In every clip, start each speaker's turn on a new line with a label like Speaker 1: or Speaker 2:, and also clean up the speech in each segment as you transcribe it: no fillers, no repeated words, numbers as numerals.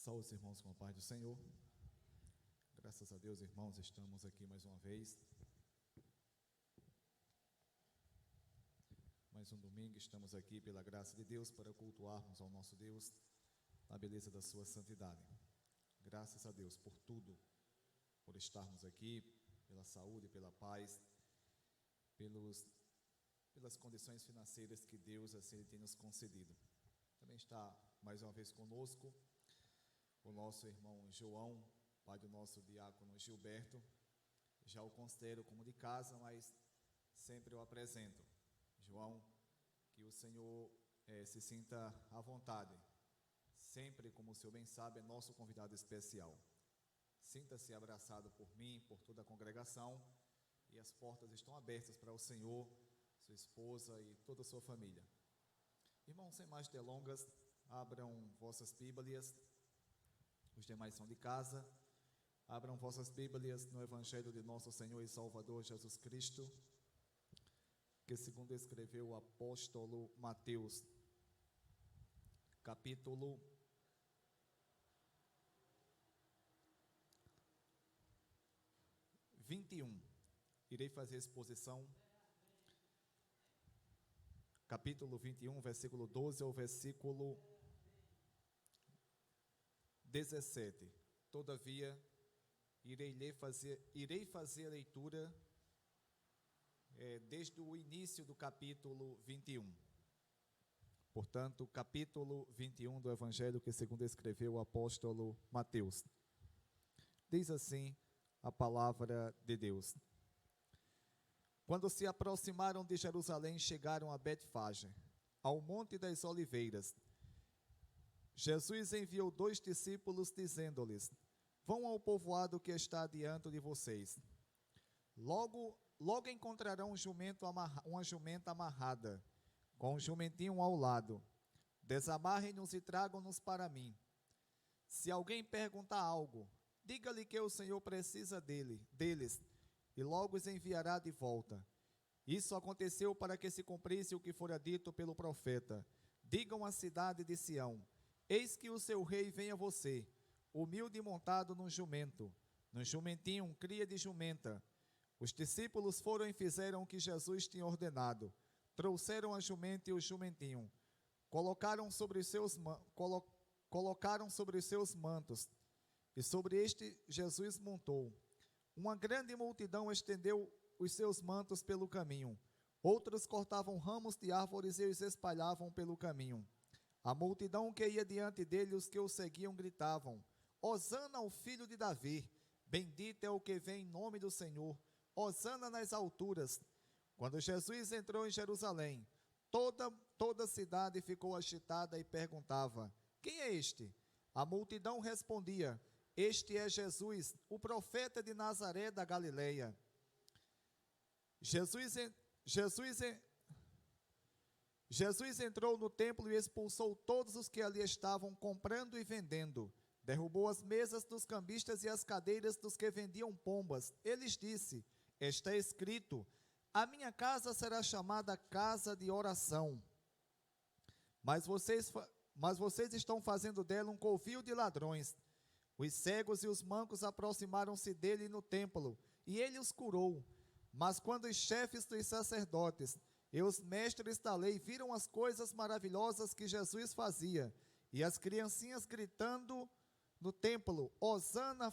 Speaker 1: Saúde os irmãos com a paz do Senhor. Graças a Deus, irmãos, estamos aqui mais uma vez. Mais um domingo, estamos aqui pela graça de Deus para cultuarmos ao nosso Deus na beleza da sua santidade. Graças a Deus por tudo, por estarmos aqui, pela saúde, pela paz, pelas condições financeiras que Deus assim tem nos concedido. Também está mais uma vez conosco o nosso irmão João, pai do nosso diácono Gilberto. Já o considero como de casa, mas sempre o apresento. João, que o Senhor se sinta à vontade. Sempre, como o Senhor bem sabe, é nosso convidado especial. Sinta-se abraçado por mim, por toda a congregação, e as portas estão abertas para o Senhor, sua esposa e toda a sua família. Irmãos, sem mais delongas, abram vossas Bíblias. Os demais são de casa. Abram vossas Bíblias no Evangelho de nosso Senhor e Salvador Jesus Cristo, que segundo escreveu o apóstolo Mateus, capítulo 21. Irei fazer a exposição. Capítulo 21, versículo 12 ao versículo 17. Todavia, irei fazer a leitura desde o início do capítulo 21. Portanto, capítulo 21 do Evangelho que segundo escreveu o apóstolo Mateus. Diz assim a palavra de Deus. Quando se aproximaram de Jerusalém, chegaram a Betfage, ao Monte das Oliveiras. Jesus enviou 2 discípulos, dizendo-lhes: vão ao povoado que está diante de vocês. Logo encontrarão uma jumenta amarrada, com um jumentinho ao lado. Desamarrem-nos e tragam-nos para mim. Se alguém perguntar algo, diga-lhe que o Senhor precisa deles, e logo os enviará de volta. Isso aconteceu para que se cumprisse o que fora dito pelo profeta. Digam à cidade de Sião: eis que o seu rei vem a você, humilde e montado num jumentinho, cria de jumenta. Os discípulos foram e fizeram o que Jesus tinha ordenado. Trouxeram a jumenta e o jumentinho, colocaram sobre os seus mantos, e sobre este Jesus montou. Uma grande multidão estendeu os seus mantos pelo caminho. Outros cortavam ramos de árvores e os espalhavam pelo caminho. A multidão que ia diante dele, os que o seguiam, gritavam: Hosana ao filho de Davi, bendito é o que vem em nome do Senhor, Hosana nas alturas. Quando Jesus entrou em Jerusalém, toda a cidade ficou agitada e perguntava: quem é este? A multidão respondia: este é Jesus, o profeta de Nazaré da Galileia. Jesus entrou no templo e expulsou todos os que ali estavam comprando e vendendo. Derrubou as mesas dos cambistas e as cadeiras dos que vendiam pombas. Ele disse: está escrito, a minha casa será chamada casa de oração. Mas vocês estão fazendo dela um covil de ladrões. Os cegos e os mancos aproximaram-se dele no templo, e ele os curou. Mas quando os chefes dos sacerdotes e os mestres da lei viram as coisas maravilhosas que Jesus fazia, e as criancinhas gritando no templo: Hosana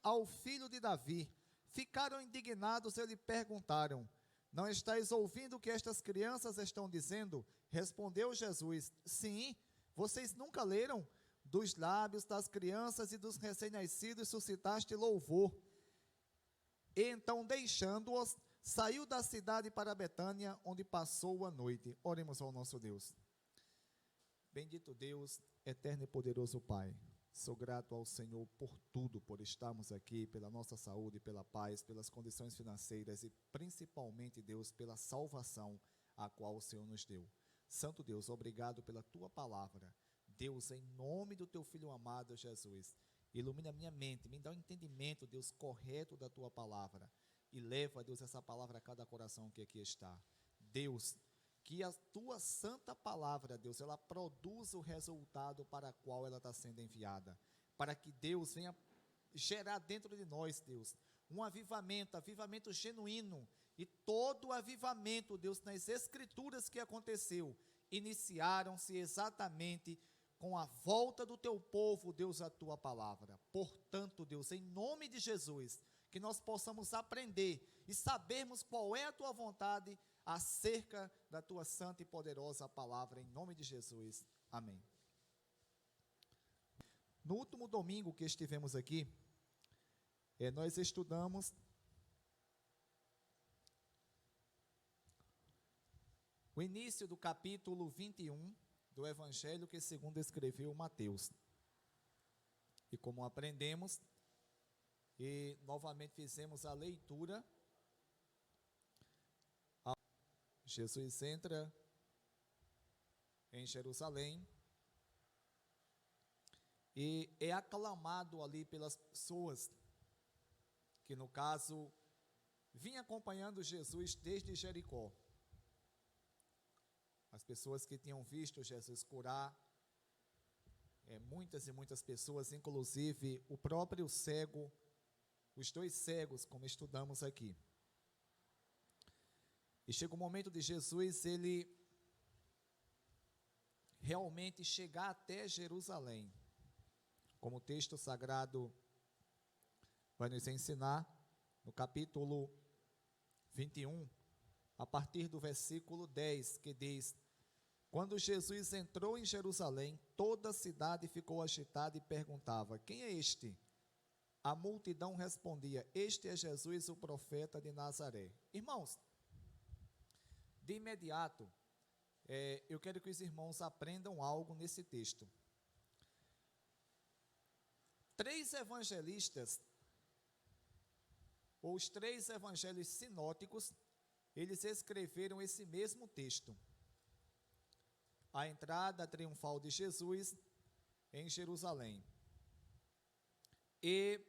Speaker 1: ao filho de Davi, ficaram indignados e lhe perguntaram: não estáis ouvindo o que estas crianças estão dizendo? Respondeu Jesus: sim, vocês nunca leram? Dos lábios das crianças e dos recém-nascidos suscitaste louvor. E então, deixando-os, saiu da cidade para Betânia, onde passou a noite. Oremos ao nosso Deus. Bendito Deus, eterno e poderoso Pai, sou grato ao Senhor por tudo, por estarmos aqui, pela nossa saúde, pela paz, pelas condições financeiras e principalmente, Deus, pela salvação a qual o Senhor nos deu. Santo Deus, obrigado pela Tua palavra. Deus, em nome do Teu Filho amado Jesus, ilumina a minha mente, me dá um entendimento, Deus, correto da Tua palavra, e leva, Deus, essa palavra a cada coração que aqui está. Deus, que a Tua santa palavra, Deus, ela produza o resultado para o qual ela está sendo enviada. para que Deus venha gerar dentro de nós, Deus, um avivamento genuíno. E todo o avivamento, Deus, nas escrituras que aconteceu, iniciaram-se exatamente com a volta do teu povo, Deus, à tua palavra. Portanto, Deus, em nome de Jesus, que nós possamos aprender e sabermos qual é a tua vontade acerca da tua santa e poderosa palavra, em nome de Jesus. Amém. No último domingo que estivemos aqui, nós estudamos o início do capítulo 21 do Evangelho que segundo escreveu Mateus. E como aprendemos, e novamente fizemos a leitura, Jesus entra em Jerusalém e é aclamado ali pelas pessoas que, no caso, vinham acompanhando Jesus desde Jericó. As pessoas que tinham visto Jesus curar, muitas e muitas pessoas, inclusive o próprio cego, os 2 cegos, como estudamos aqui. E chega o momento de Jesus, ele realmente chegar até Jerusalém, como o texto sagrado vai nos ensinar, no capítulo 21, a partir do versículo 10, que diz: quando Jesus entrou em Jerusalém, toda a cidade ficou agitada e perguntava: quem é este? A multidão respondia: este é Jesus, o profeta de Nazaré. Irmãos, de imediato, eu quero que os irmãos aprendam algo nesse texto. 3 evangelistas, ou os 3 evangelhos sinóticos, eles escreveram esse mesmo texto. A entrada triunfal de Jesus em Jerusalém. E,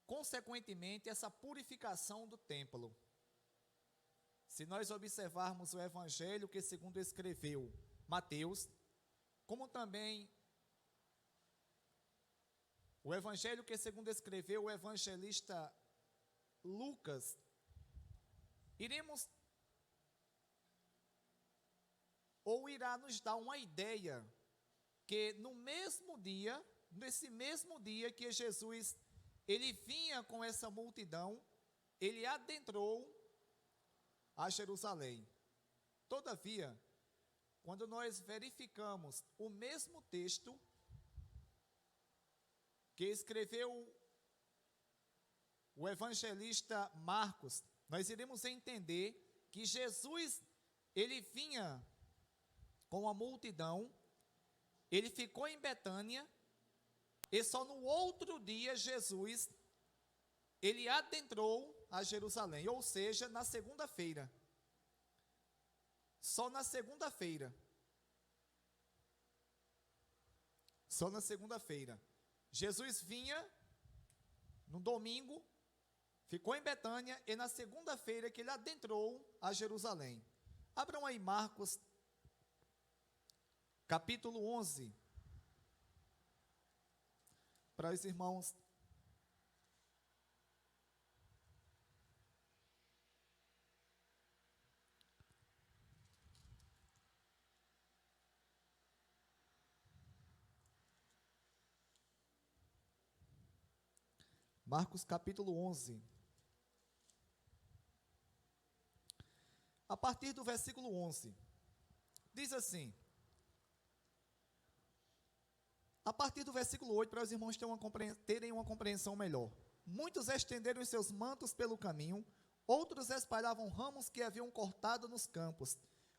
Speaker 1: consequentemente, essa purificação do templo. Se nós observarmos o evangelho que segundo escreveu Mateus, como também o evangelho que segundo escreveu o evangelista Lucas, iremos ou irá nos dar uma ideia que nesse mesmo dia que Jesus, ele vinha com essa multidão, ele adentrou a Jerusalém. Todavia, quando nós verificamos o mesmo texto que escreveu o evangelista Marcos, nós iremos entender que Jesus, ele vinha com a multidão, ele ficou em Betânia, e só no outro dia Jesus, ele adentrou a Jerusalém, ou seja, na segunda-feira. Só na segunda-feira. Só na segunda-feira. Jesus vinha no domingo, ficou em Betânia, e na segunda-feira que ele adentrou a Jerusalém. Abram aí Marcos, capítulo 11, para os irmãos. Marcos capítulo 11. A partir do versículo 11, diz assim, a partir do versículo 8, para os irmãos terem uma compreensão melhor. Muitos estenderam os seus mantos pelo caminho, outros espalhavam ramos que haviam cortado nos campos.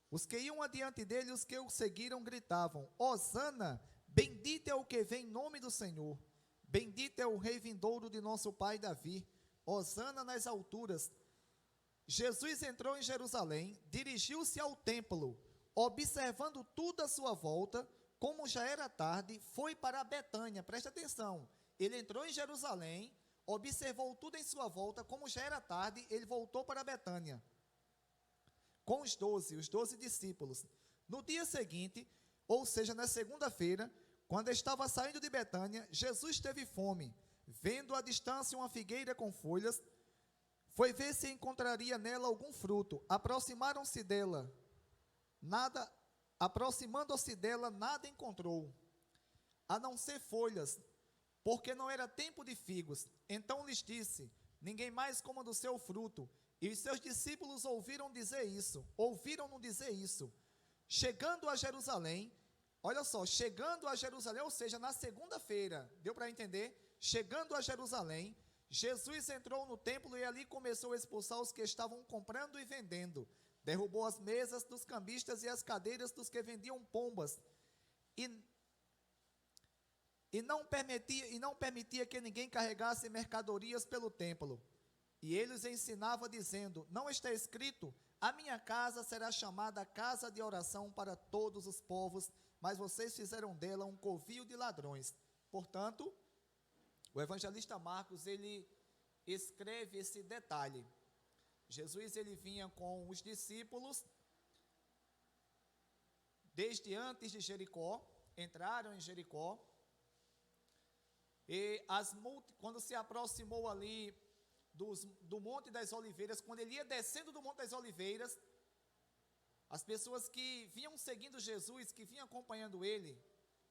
Speaker 1: Os que iam adiante dele, os que o seguiram, gritavam: Hosana, bendito é o que vem em nome do Senhor. Bendito é o rei vindouro de nosso pai Davi. Hosana nas alturas. Jesus entrou em Jerusalém, dirigiu-se ao templo, observando tudo à sua volta, como já era tarde, foi para Betânia. Presta atenção, ele entrou em Jerusalém, observou tudo em sua volta, como já era tarde, ele voltou para Betânia, com os 12 discípulos. No dia seguinte, ou seja, na segunda-feira, Quando estava saindo de Betânia, Jesus teve fome. Vendo à distância uma figueira com folhas, foi ver se encontraria nela algum fruto. Aproximando-se dela, nada encontrou, a não ser folhas, porque não era tempo de figos. Então lhes disse: ninguém mais coma do seu fruto. E os seus discípulos ouviram-no dizer isso. Chegando a Jerusalém, olha só, chegando a Jerusalém, ou seja, na segunda-feira, deu para entender? Chegando a Jerusalém, Jesus entrou no templo e ali começou a expulsar os que estavam comprando e vendendo. Derrubou as mesas dos cambistas e as cadeiras dos que vendiam pombas, e não permitia que ninguém carregasse mercadorias pelo templo. E ele os ensinava dizendo: não está escrito, a minha casa será chamada casa de oração para todos os povos, mas vocês fizeram dela um covil de ladrões. Portanto, o evangelista Marcos, ele escreve esse detalhe. Jesus, ele vinha com os discípulos desde antes de Jericó, entraram em Jericó, e quando se aproximou ali do Monte das Oliveiras, quando ele ia descendo do Monte das Oliveiras, as pessoas que vinham seguindo Jesus, que vinham acompanhando ele,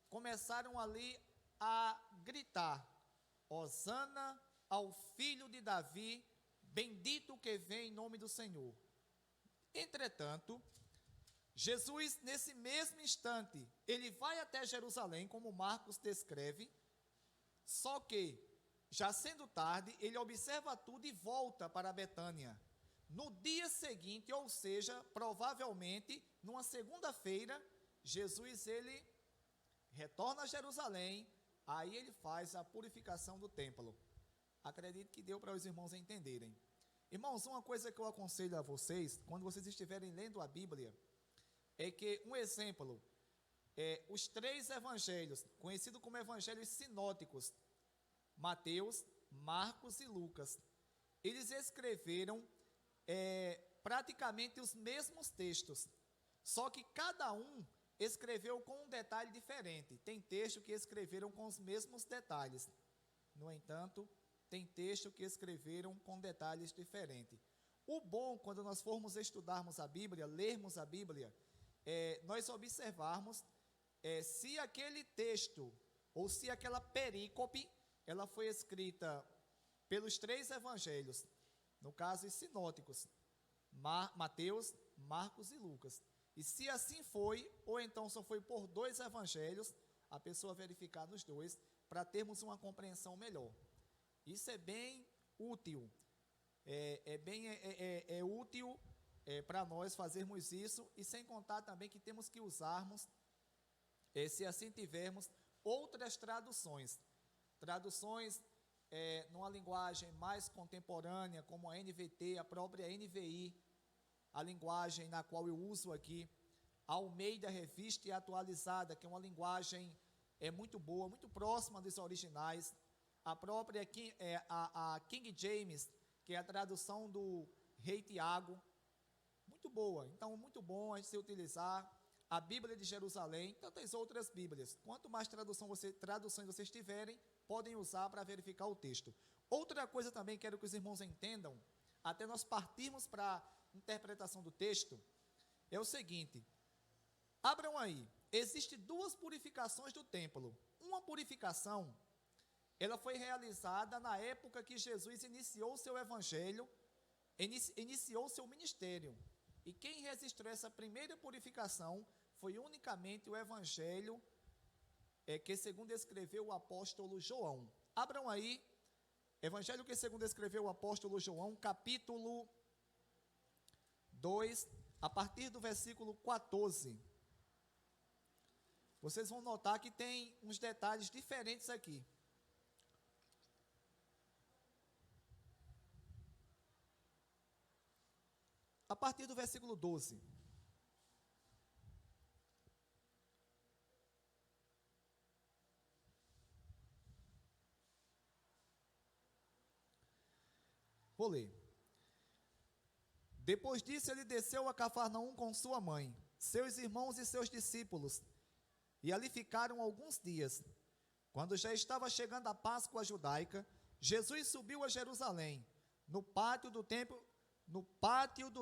Speaker 1: começaram ali a gritar: Hosana ao filho de Davi, bendito que vem em nome do Senhor. Entretanto, Jesus, nesse mesmo instante, ele vai até Jerusalém, como Marcos descreve, só que, já sendo tarde, ele observa tudo e volta para Betânia. No dia seguinte, ou seja, provavelmente, numa segunda-feira, Jesus, ele retorna a Jerusalém, aí ele faz a purificação do templo. Acredito que deu para os irmãos entenderem. Irmãos, uma coisa que eu aconselho a vocês, quando vocês estiverem lendo a Bíblia, é que, um exemplo, os 3 evangelhos, conhecidos como evangelhos sinóticos, Mateus, Marcos e Lucas, eles escreveram praticamente os mesmos textos, só que cada um escreveu com um detalhe diferente. Tem texto que escreveram com os mesmos detalhes, no entanto, tem texto que escreveram com detalhes diferentes. O bom, quando nós formos estudarmos a Bíblia, lermos a Bíblia, nós observarmos se aquele texto, ou se aquela perícope, ela foi escrita pelos 3 evangelhos, no caso, os sinóticos, Mateus, Marcos e Lucas. E se assim foi, ou então só foi por 2 evangelhos, a pessoa verificar nos 2, para termos uma compreensão melhor. Isso é bem útil, é útil para nós fazermos isso, e sem contar também que temos que usarmos, se assim tivermos, outras traduções numa linguagem mais contemporânea, como a NVT, a própria NVI, a linguagem na qual eu uso aqui, a Almeida Revista e Atualizada, que é uma linguagem muito boa, muito próxima dos originais, a própria a King James, que é a tradução do Rei Tiago, muito boa. Então, muito bom a gente se utilizar a Bíblia de Jerusalém, tantas outras Bíblias. Quanto mais traduções vocês tiverem, podem usar para verificar o texto. Outra coisa também quero que os irmãos entendam, até nós partirmos para a interpretação do texto, é o seguinte: abram aí, existem 2 purificações do templo. Uma purificação, ela foi realizada na época que Jesus iniciou o seu evangelho, iniciou o seu ministério. E quem registrou essa primeira purificação foi unicamente o evangelho que segundo escreveu o apóstolo João. Abram aí, evangelho que segundo escreveu o apóstolo João, capítulo 2, a partir do versículo 14. Vocês vão notar que tem uns detalhes diferentes aqui. A partir do versículo 12. Vou ler. Depois disso, ele desceu a Cafarnaum com sua mãe, seus irmãos e seus discípulos, e ali ficaram alguns dias. Quando já estava chegando a Páscoa judaica, Jesus subiu a Jerusalém. No pátio do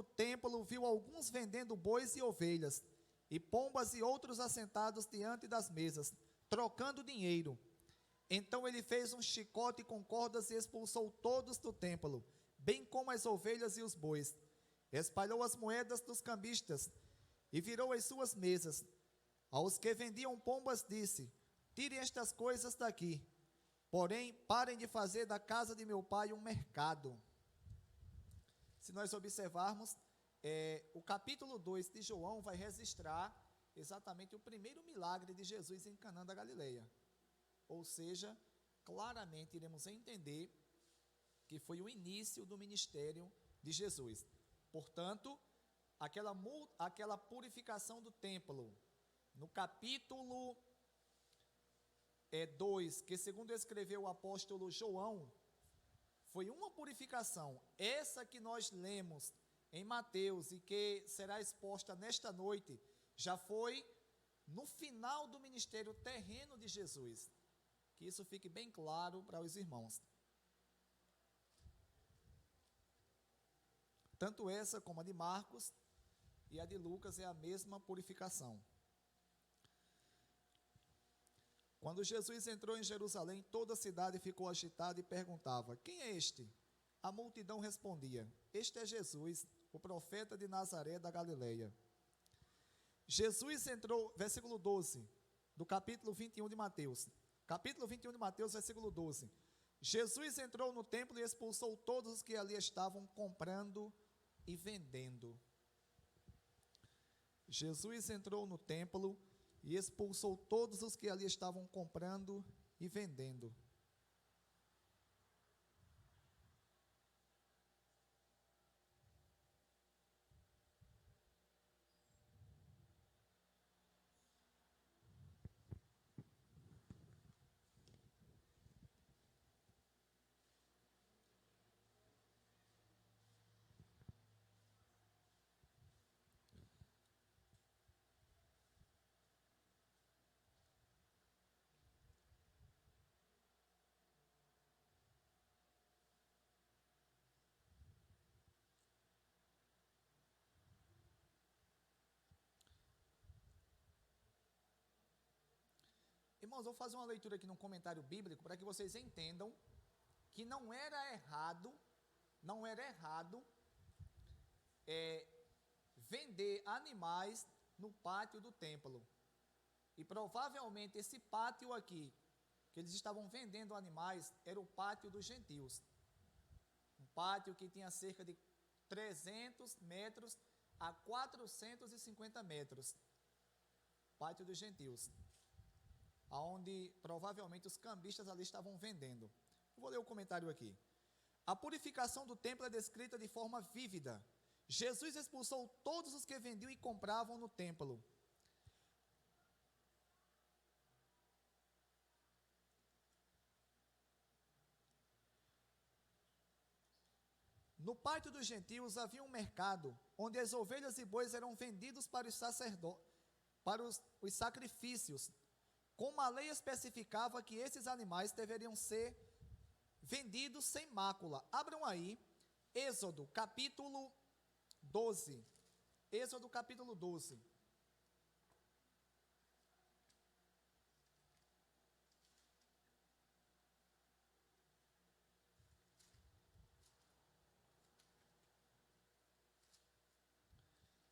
Speaker 1: templo viu alguns vendendo bois e ovelhas, e pombas e outros assentados diante das mesas, trocando dinheiro. Então ele fez um chicote com cordas e expulsou todos do templo, bem como as ovelhas e os bois. Espalhou as moedas dos cambistas e virou as suas mesas. Aos que vendiam pombas disse: tirem estas coisas daqui, porém parem de fazer da casa de meu pai um mercado. Se nós observarmos, o capítulo 2 de João vai registrar exatamente o primeiro milagre de Jesus em Caná da Galileia. Ou seja, claramente iremos entender que foi o início do ministério de Jesus. Portanto, aquela purificação do templo, no capítulo 2, que segundo escreveu o apóstolo João, foi uma purificação. Essa que nós lemos em Mateus e que será exposta nesta noite, já foi no final do ministério terreno de Jesus. Que isso fique bem claro para os irmãos. Tanto essa como a de Marcos e a de Lucas é a mesma purificação. Quando Jesus entrou em Jerusalém, toda a cidade ficou agitada e perguntava: quem é este? A multidão respondia: este é Jesus, o profeta de Nazaré da Galileia. Jesus entrou, versículo 12, do capítulo 21 de Mateus. Capítulo 21 de Mateus, versículo 12. Jesus entrou no templo e expulsou todos os que ali estavam comprando e vendendo. Jesus entrou no templo e expulsou todos os que ali estavam comprando e vendendo. Irmãos, vou fazer uma leitura aqui num comentário bíblico para que vocês entendam que não era errado vender animais no pátio do templo. E provavelmente esse pátio aqui, que eles estavam vendendo animais, era o pátio dos gentios. Um pátio que tinha cerca de 300 metros a 450 metros. Pátio dos gentios. Onde provavelmente os cambistas ali estavam vendendo. Vou ler o comentário aqui. A purificação do templo é descrita de forma vívida. Jesus expulsou todos os que vendiam e compravam no templo. No pátio dos gentios havia um mercado, onde as ovelhas e bois eram vendidos para os sacrifícios. Como a lei especificava que esses animais deveriam ser vendidos sem mácula. Abram aí, Êxodo capítulo 12. Êxodo capítulo 12.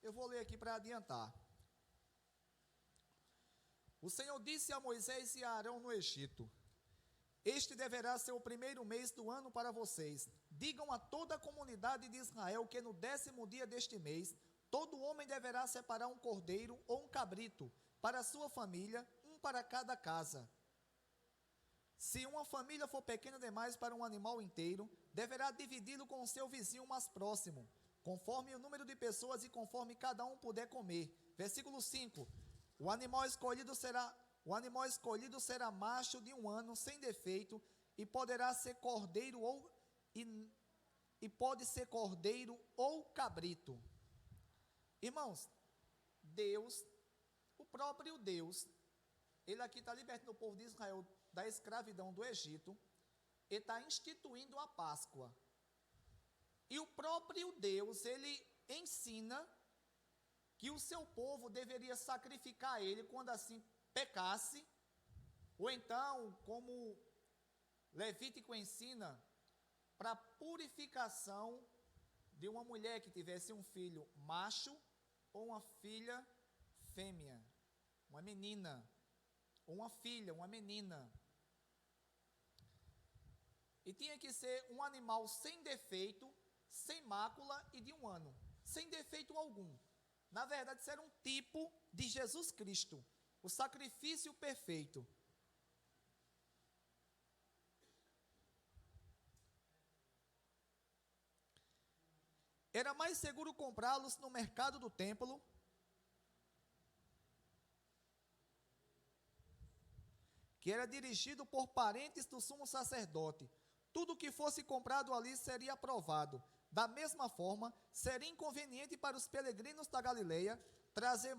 Speaker 1: Eu vou ler aqui para adiantar. O Senhor disse a Moisés e a Arão no Egito: este deverá ser o primeiro mês do ano para vocês. Digam a toda a comunidade de Israel que no 10º dia deste mês, todo homem deverá separar um cordeiro ou um cabrito para a sua família, um para cada casa. Se uma família for pequena demais para um animal inteiro, deverá dividi-lo com o seu vizinho mais próximo, conforme o número de pessoas e conforme cada um puder comer. Versículo 5. O animal escolhido será macho de 1 ano, sem defeito, e poderá ser cordeiro pode ser cordeiro ou cabrito. Irmãos, Deus, o próprio Deus, ele aqui está libertando o povo de Israel da escravidão do Egito, ele está instituindo a Páscoa. E o próprio Deus, ele ensina que o seu povo deveria sacrificar ele quando assim pecasse, ou então, como Levítico ensina, para purificação de uma mulher que tivesse um filho macho ou uma filha fêmea, uma menina, ou uma filha, uma menina. E tinha que ser um animal sem defeito, sem mácula e de 1 ano, sem defeito algum. Na verdade, isso era um tipo de Jesus Cristo, o sacrifício perfeito. Era mais seguro comprá-los no mercado do templo, que era dirigido por parentes do sumo sacerdote. Tudo que fosse comprado ali seria aprovado. Da mesma forma, seria inconveniente para os peregrinos da Galileia trazer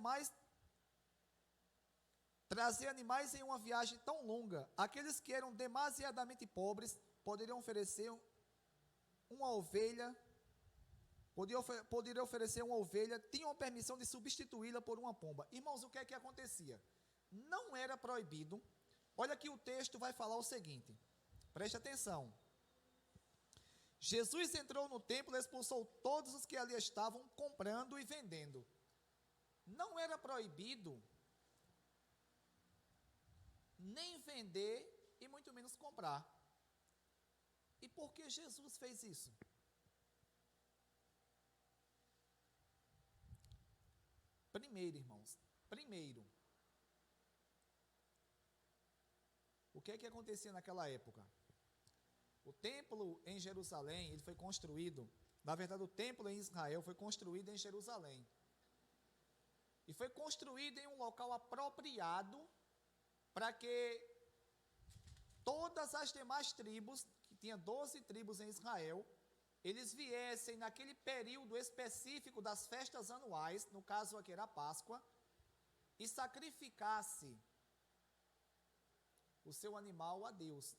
Speaker 1: animais em uma viagem tão longa. Aqueles que eram demasiadamente pobres poderiam oferecer uma ovelha, tinham permissão de substituí-la por uma pomba. Irmãos, o que é que acontecia? Não era proibido. Olha que o texto vai falar o seguinte, preste atenção. Jesus entrou no templo e expulsou todos os que ali estavam comprando e vendendo. Não era proibido nem vender e muito menos comprar. E por que Jesus fez isso? Primeiro, irmãos, o que é que acontecia naquela época? O templo em Jerusalém, ele foi construído, na verdade o templo em Israel foi construído em Jerusalém. E foi construído em um local apropriado para que todas as demais tribos, que tinha 12 tribos em Israel, eles viessem naquele período específico das festas anuais, no caso aqui era a Páscoa, e sacrificasse o seu animal a Deus,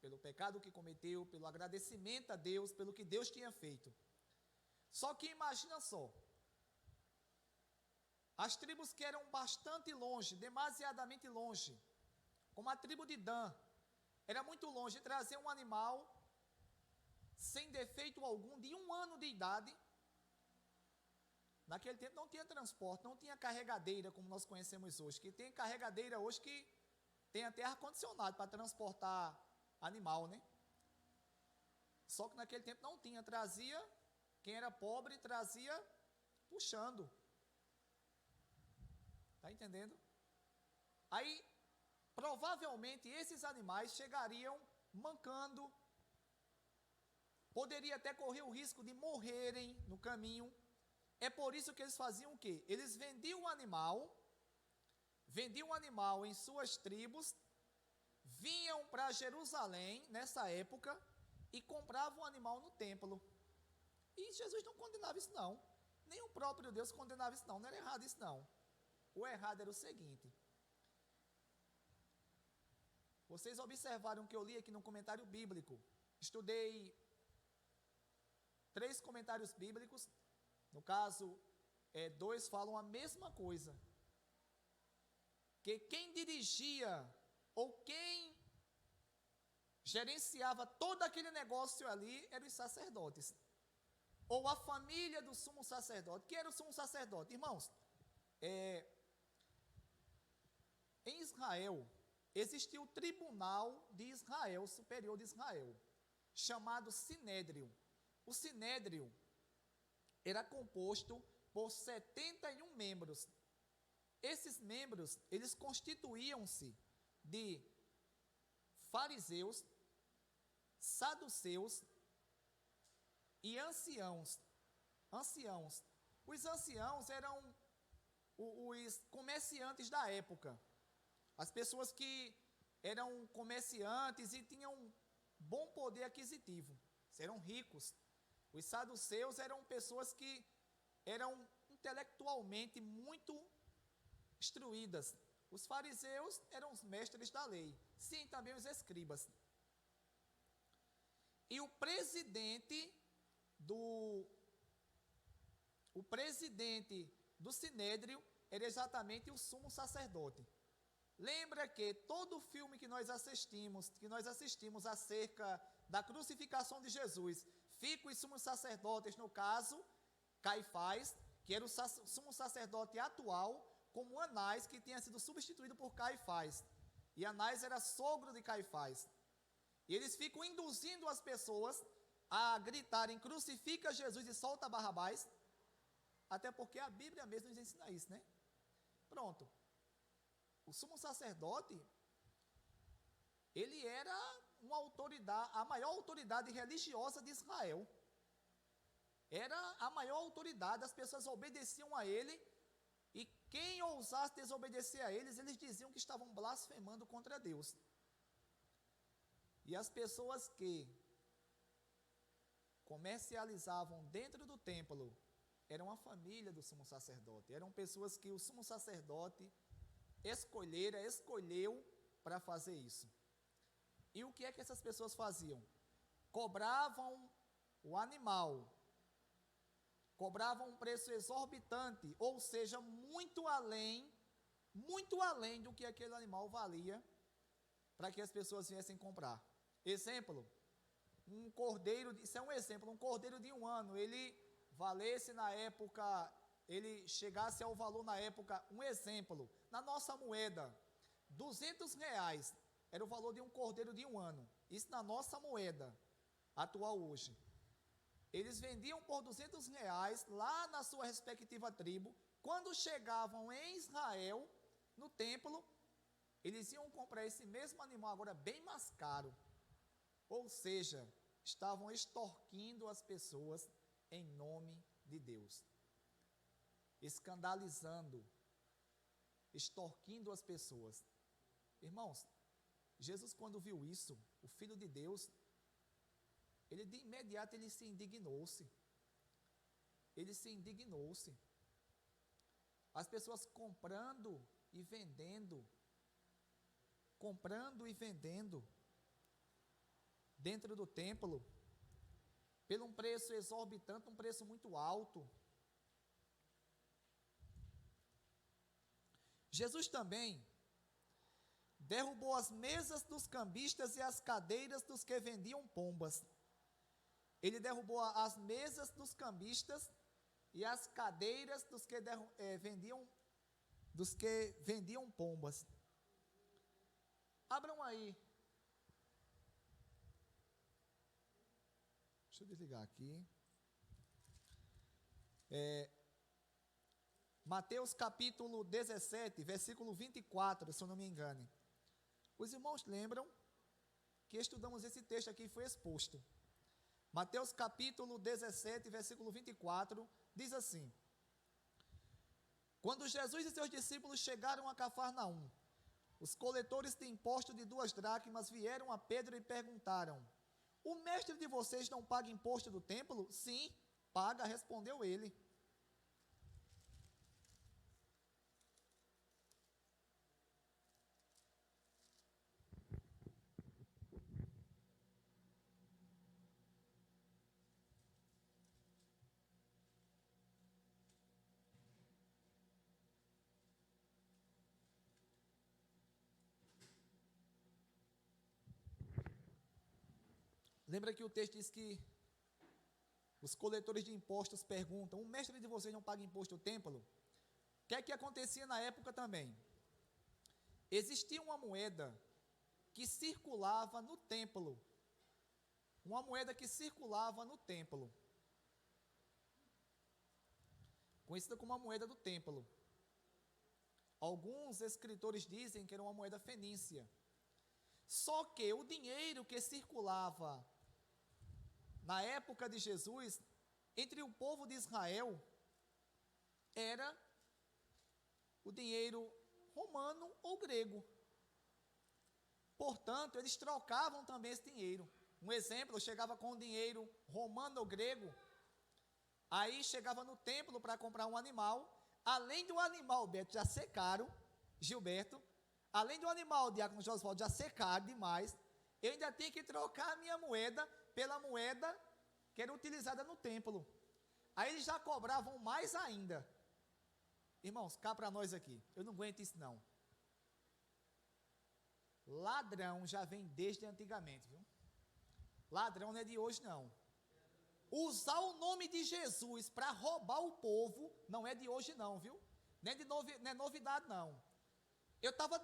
Speaker 1: pelo pecado que cometeu, pelo agradecimento a Deus, pelo que Deus tinha feito. Só que imagina só, as tribos que eram bastante longe, demasiadamente longe, como a tribo de Dan, era muito longe, trazer um animal sem defeito algum, de 1 ano de idade. Naquele tempo não tinha transporte, não tinha carregadeira como nós conhecemos hoje, que tem carregadeira hoje que tem até ar-condicionado para transportar animal, né? Só que naquele tempo não tinha, trazia, quem era pobre trazia puxando. Está entendendo? Aí, provavelmente, esses animais chegariam mancando, poderia até correr o risco de morrerem no caminho. É por isso que eles faziam o quê? Eles vendiam o animal em suas tribos, vinham para Jerusalém, nessa época, e compravam o animal no templo. E Jesus não condenava isso não, nem o próprio Deus condenava isso não era errado isso não. O errado era o seguinte, vocês observaram que eu li aqui no comentário bíblico, estudei 3 comentários bíblicos, no caso, 2 falam a mesma coisa, que quem dirigia, ou quem gerenciava todo aquele negócio ali, eram os sacerdotes, ou a família do sumo sacerdote. Que era o sumo sacerdote? Irmãos, em Israel, existia o tribunal de Israel, superior de Israel, chamado Sinédrio. O Sinédrio era composto por 71 membros. Esses membros, eles constituíam-se de fariseus, saduceus e anciãos. Os anciãos eram os comerciantes da época. As pessoas que eram comerciantes e tinham bom poder aquisitivo, eram ricos. Os saduceus eram pessoas que eram intelectualmente muito instruídas. Os fariseus eram os mestres da lei, sim, também os escribas. E o presidente do sinédrio era exatamente o sumo sacerdote. Lembra que todo filme que nós assistimos acerca da crucificação de Jesus, fica os sumos sacerdotes, no caso, Caifás, que era o sumo sacerdote atual, como Anás, que tinha sido substituído por Caifás. E Anás era sogro de Caifás. E eles ficam induzindo as pessoas a gritarem: crucifica Jesus e solta Barrabás, até porque a Bíblia mesmo nos ensina isso, né? Pronto. O sumo sacerdote, ele era uma autoridade, a maior autoridade religiosa de Israel. Era a maior autoridade, as pessoas obedeciam a ele, e quem ousasse desobedecer a eles, eles diziam que estavam blasfemando contra Deus. E as pessoas que comercializavam dentro do templo eram a família do sumo sacerdote, eram pessoas que o sumo sacerdote escolheu para fazer isso. E o que é que essas pessoas faziam? Cobravam o animal, cobravam um preço exorbitante, ou seja, muito além do que aquele animal valia, para que as pessoas viessem comprar. Exemplo, um cordeiro, isso é um exemplo, um cordeiro de 1 ano, ele valesse na época, ele chegasse ao valor na época, um exemplo, na nossa moeda, R$200 era o valor de um cordeiro de 1 ano, isso na nossa moeda atual hoje. Eles vendiam por R$200 lá na sua respectiva tribo. Quando chegavam em Israel, no templo, eles iam comprar esse mesmo animal agora bem mais caro. Ou seja, estavam extorquindo as pessoas em nome de Deus, escandalizando, extorquindo as pessoas. Irmãos, Jesus, quando viu isso, o Filho de Deus, ele de imediato se indignou-se. Ele se indignou-se. As pessoas comprando e vendendo dentro do templo, pelo um preço exorbitante, um preço muito alto. Jesus também derrubou as mesas dos cambistas e as cadeiras dos que vendiam pombas. Ele derrubou as mesas dos cambistas e as cadeiras dos que vendiam pombas. Abram aí. Deixa eu desligar aqui. Mateus capítulo 17, versículo 24, se eu não me engano. Os irmãos lembram que estudamos esse texto aqui e foi exposto. Mateus capítulo 17, versículo 24, diz assim: quando Jesus e seus discípulos chegaram a Cafarnaum, os coletores de imposto de 2 dracmas vieram a Pedro e perguntaram: o mestre de vocês não paga imposto do templo? Sim, paga, respondeu ele. Lembra que o texto diz que os coletores de impostos perguntam: o mestre de vocês não paga imposto do templo? O que é que acontecia na época também? Existia uma moeda que circulava no templo. Uma moeda que circulava no templo, conhecida como a moeda do templo. Alguns escritores dizem que era uma moeda fenícia. Só que o dinheiro que circulava na época de Jesus, entre o povo de Israel, era o dinheiro romano ou grego. Portanto, eles trocavam também esse dinheiro. Um exemplo, eu chegava com o dinheiro romano ou grego, aí chegava no templo para comprar um animal. Além do animal, Beto, já ser caro, Gilberto, além do animal, o diácono Josvaldo, já ser caro demais, eu ainda tenho que trocar a minha moeda pela moeda que era utilizada no templo. Aí eles já cobravam mais ainda. Irmãos, cá para nós aqui, eu não aguento isso não. Ladrão já vem desde antigamente, viu? Ladrão não é de hoje não. Usar o nome de Jesus para roubar o povo não é de hoje não, viu? Não é novidade não. Eu estava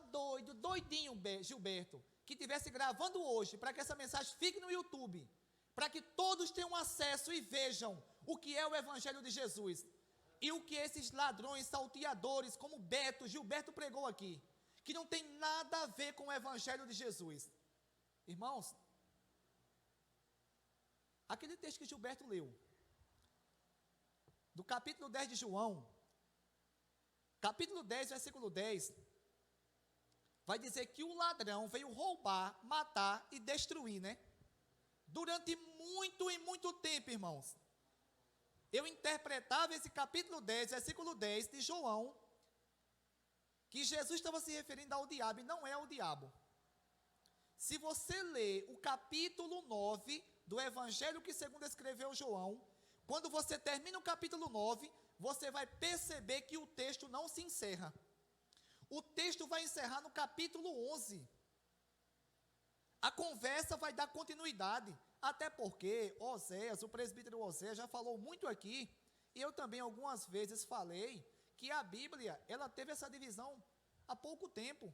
Speaker 1: doidinho, Gilberto, que estivesse gravando hoje, para que essa mensagem fique no YouTube, para que todos tenham acesso e vejam o que é o Evangelho de Jesus, e o que esses ladrões, salteadores, como Gilberto pregou aqui, que não tem nada a ver com o Evangelho de Jesus. Irmãos, aquele texto que Gilberto leu, do capítulo 10 de João, capítulo 10, versículo 10, vai dizer que o ladrão veio roubar, matar e destruir, né? Durante muito tempo, irmãos. Eu interpretava esse capítulo 10, versículo 10 de João, que Jesus estava se referindo ao diabo, e não é ao diabo. Se você ler o capítulo 9 do Evangelho que segundo escreveu João, quando você termina o capítulo 9, você vai perceber que o texto não se encerra. O texto vai encerrar no capítulo 11. A conversa vai dar continuidade, até porque Oséias, o presbítero Oséias, já falou muito aqui, e eu também algumas vezes falei, que a Bíblia, ela teve essa divisão há pouco tempo.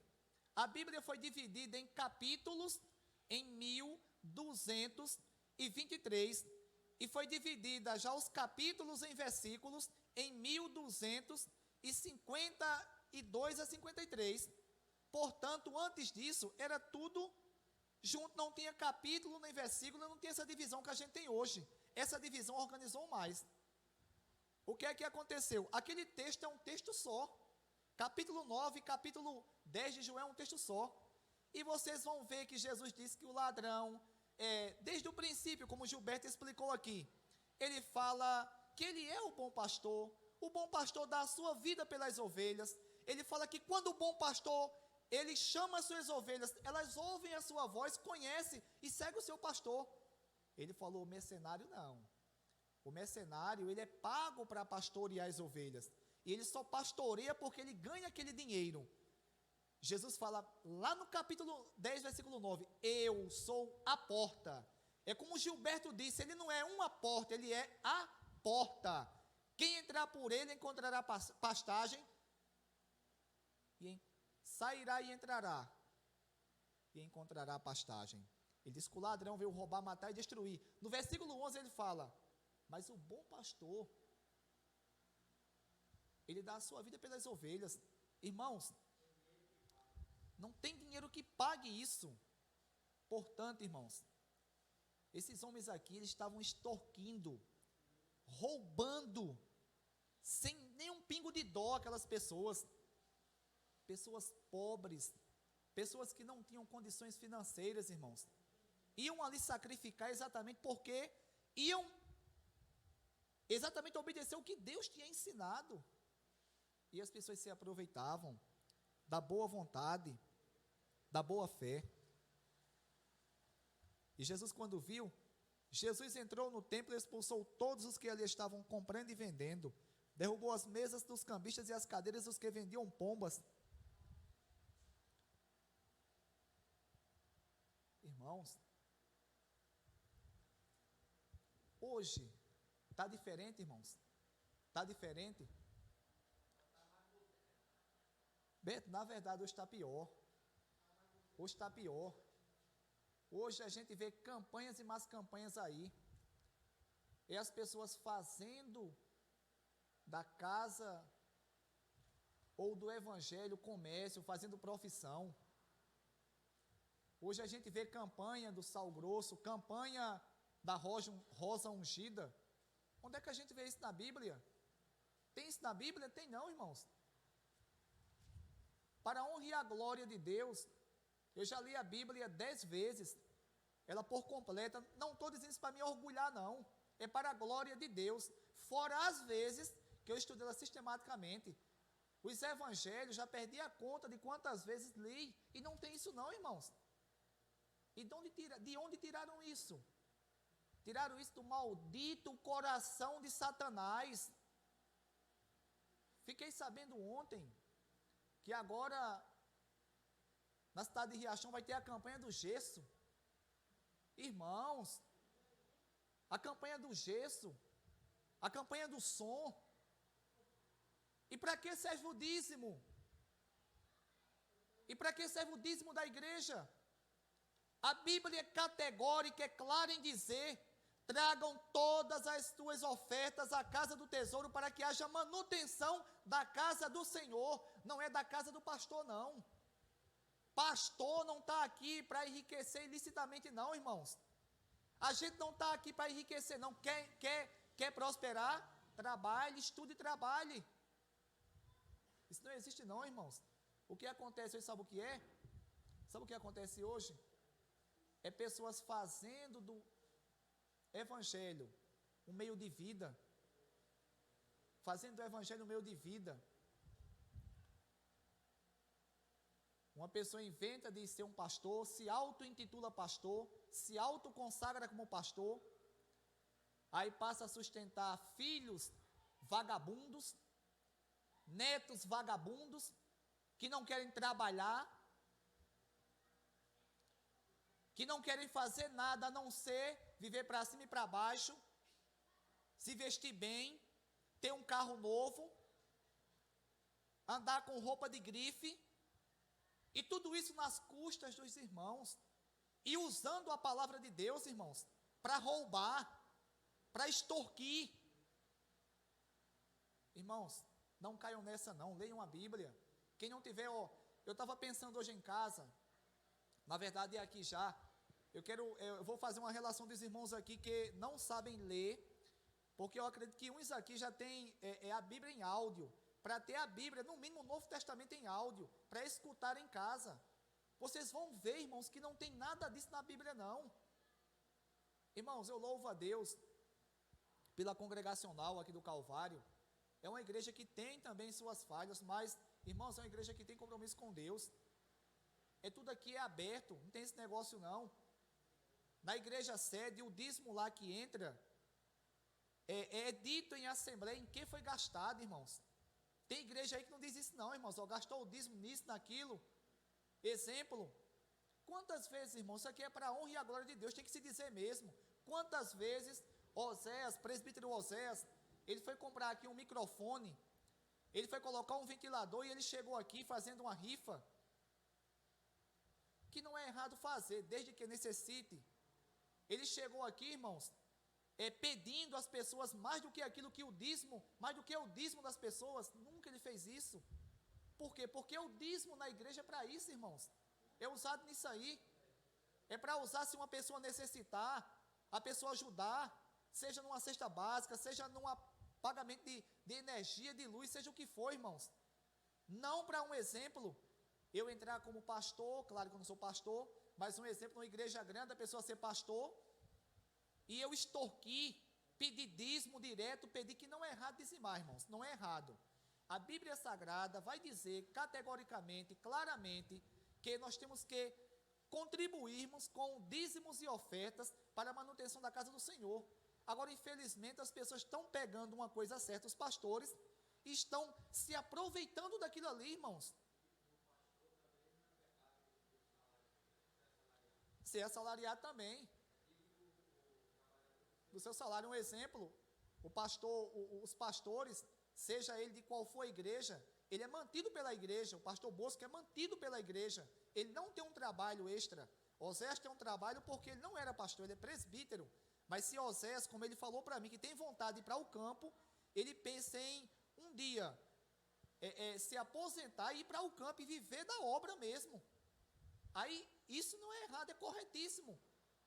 Speaker 1: A Bíblia foi dividida em capítulos em 1223, e foi dividida já os capítulos em versículos em 1252 a 53. Portanto, antes disso, era tudo junto, não tinha capítulo nem versículo, não tinha essa divisão que a gente tem hoje. Essa divisão organizou mais. O que é que aconteceu? Aquele texto é um texto só. Capítulo 9, capítulo 10 de João é um texto só. E vocês vão ver que Jesus disse que o ladrão, desde o princípio, como Gilberto explicou aqui, ele fala que ele é o bom pastor dá a sua vida pelas ovelhas. Ele fala que quando o bom pastor, ele chama as suas ovelhas, elas ouvem a sua voz, conhecem e seguem o seu pastor. Ele falou, o mercenário não. O mercenário, ele é pago para pastorear as ovelhas. E ele só pastoreia porque ele ganha aquele dinheiro. Jesus fala lá no capítulo 10, versículo 9, eu sou a porta. É como Gilberto disse, ele não é uma porta, ele é a porta. Quem entrar por ele encontrará pastagem, e sairá e entrará, e encontrará pastagem. Ele diz que o ladrão veio roubar, matar e destruir. No versículo 11 ele fala, mas o bom pastor, ele dá a sua vida pelas ovelhas. Irmãos, não tem dinheiro que pague isso. Portanto, irmãos, esses homens aqui, eles estavam extorquindo, roubando, sem nenhum pingo de dó aquelas pessoas pobres, pessoas que não tinham condições financeiras, irmãos, iam ali sacrificar exatamente porque iam exatamente obedecer o que Deus tinha ensinado, e as pessoas se aproveitavam da boa vontade, da boa fé. E Jesus, quando viu, Jesus entrou no templo e expulsou todos os que ali estavam comprando e vendendo, derrubou as mesas dos cambistas e as cadeiras dos que vendiam pombas. Irmãos, hoje está diferente, irmãos. Está diferente. Beto, na verdade, hoje está pior. Hoje está pior. Hoje a gente vê campanhas e mais campanhas aí. E as pessoas fazendo da casa ou do evangelho comércio, fazendo profissão. Hoje a gente vê campanha do sal grosso, campanha da rosa ungida. Onde é que a gente vê isso na Bíblia? Tem isso na Bíblia? Tem não, irmãos. Para a honra e a glória de Deus, eu já li a Bíblia 10 vezes, ela por completa. Não estou dizendo isso para me orgulhar, não. É para a glória de Deus. Fora as vezes que eu estudo ela sistematicamente. Os evangelhos, já perdi a conta de quantas vezes li, e não tem isso não, irmãos. E de onde tiraram isso? Tiraram isso do maldito coração de Satanás. Fiquei sabendo ontem que agora, na cidade de Riachão, vai ter a campanha do gesso. Irmãos, a campanha do gesso, a campanha do som. E para que serve o dízimo? E para que serve o dízimo da igreja? A Bíblia é categórica, é clara em dizer: tragam todas as tuas ofertas à casa do tesouro para que haja manutenção da casa do Senhor. Não é da casa do pastor, não. Pastor não está aqui para enriquecer ilicitamente, não, irmãos. A gente não está aqui para enriquecer, não. Quer prosperar? Trabalhe, estude e trabalhe. Isso não existe, não, irmãos. O que acontece hoje, sabe o que é? Sabe o que acontece hoje? É pessoas fazendo do evangelho um meio de vida. Fazendo do evangelho um meio de vida. Uma pessoa inventa de ser um pastor, se auto-intitula pastor, se auto-consagra como pastor, aí passa a sustentar filhos vagabundos, netos vagabundos, que não querem trabalhar, que não querem fazer nada a não ser viver para cima e para baixo, se vestir bem, ter um carro novo, andar com roupa de grife, e tudo isso nas custas dos irmãos, e usando a palavra de Deus, irmãos, para roubar, para extorquir. Irmãos, não caiam nessa não, leiam a Bíblia. Quem não tiver, eu estava pensando hoje em casa, na verdade é aqui já, eu vou fazer uma relação dos irmãos aqui que não sabem ler, porque eu acredito que uns aqui já têm a Bíblia em áudio, para ter a Bíblia, no mínimo o Novo Testamento em áudio, para escutar em casa. Vocês vão ver, irmãos, que não tem nada disso na Bíblia não. Irmãos, eu louvo a Deus pela congregacional aqui do Calvário. É uma igreja que tem também suas falhas, mas, irmãos, é uma igreja que tem compromisso com Deus. Tudo aqui é aberto, não tem esse negócio não. Na igreja sede, o dízimo lá que entra, é dito em assembleia em que foi gastado, irmãos. Tem igreja aí que não diz isso não, irmãos, gastou o dízimo nisso, naquilo. Exemplo, quantas vezes, irmãos, isso aqui é para a honra e a glória de Deus, tem que se dizer mesmo. Quantas vezes Oséias, presbítero Oséias, ele foi comprar aqui um microfone, ele foi colocar um ventilador e ele chegou aqui fazendo uma rifa, que não é errado fazer, desde que necessite. Ele chegou aqui, irmãos, pedindo às pessoas mais do que aquilo que o dízimo, mais do que o dízimo das pessoas. Nunca ele fez isso. Por quê? Porque o dízimo na igreja é para isso, irmãos. É usado nisso aí. É para usar se uma pessoa necessitar, a pessoa ajudar, seja numa cesta básica, seja num pagamento de energia, de luz, seja o que for, irmãos. Não para um exemplo, eu entrar como pastor, claro que eu não sou pastor, mas um exemplo, numa igreja grande, a pessoa ser pastor, e eu extorquir, pedir dízimo direto, pedir, que não é errado dizimar, irmãos, não é errado. A Bíblia Sagrada vai dizer categoricamente, claramente, que nós temos que contribuirmos com dízimos e ofertas para a manutenção da casa do Senhor. Agora, infelizmente, as pessoas estão pegando uma coisa certa, os pastores, e estão se aproveitando daquilo ali, irmãos. Ser assalariado também. Do seu salário, um exemplo, os pastores, seja ele de qual for a igreja, ele é mantido pela igreja. O pastor Bosco é mantido pela igreja, ele não tem um trabalho extra. Oséias tem um trabalho porque ele não era pastor, ele é presbítero. Mas se Oséias, como ele falou para mim, que tem vontade de ir para o campo, ele pensa em um dia se aposentar e ir para o campo e viver da obra mesmo. Aí, isso não é errado, é corretíssimo.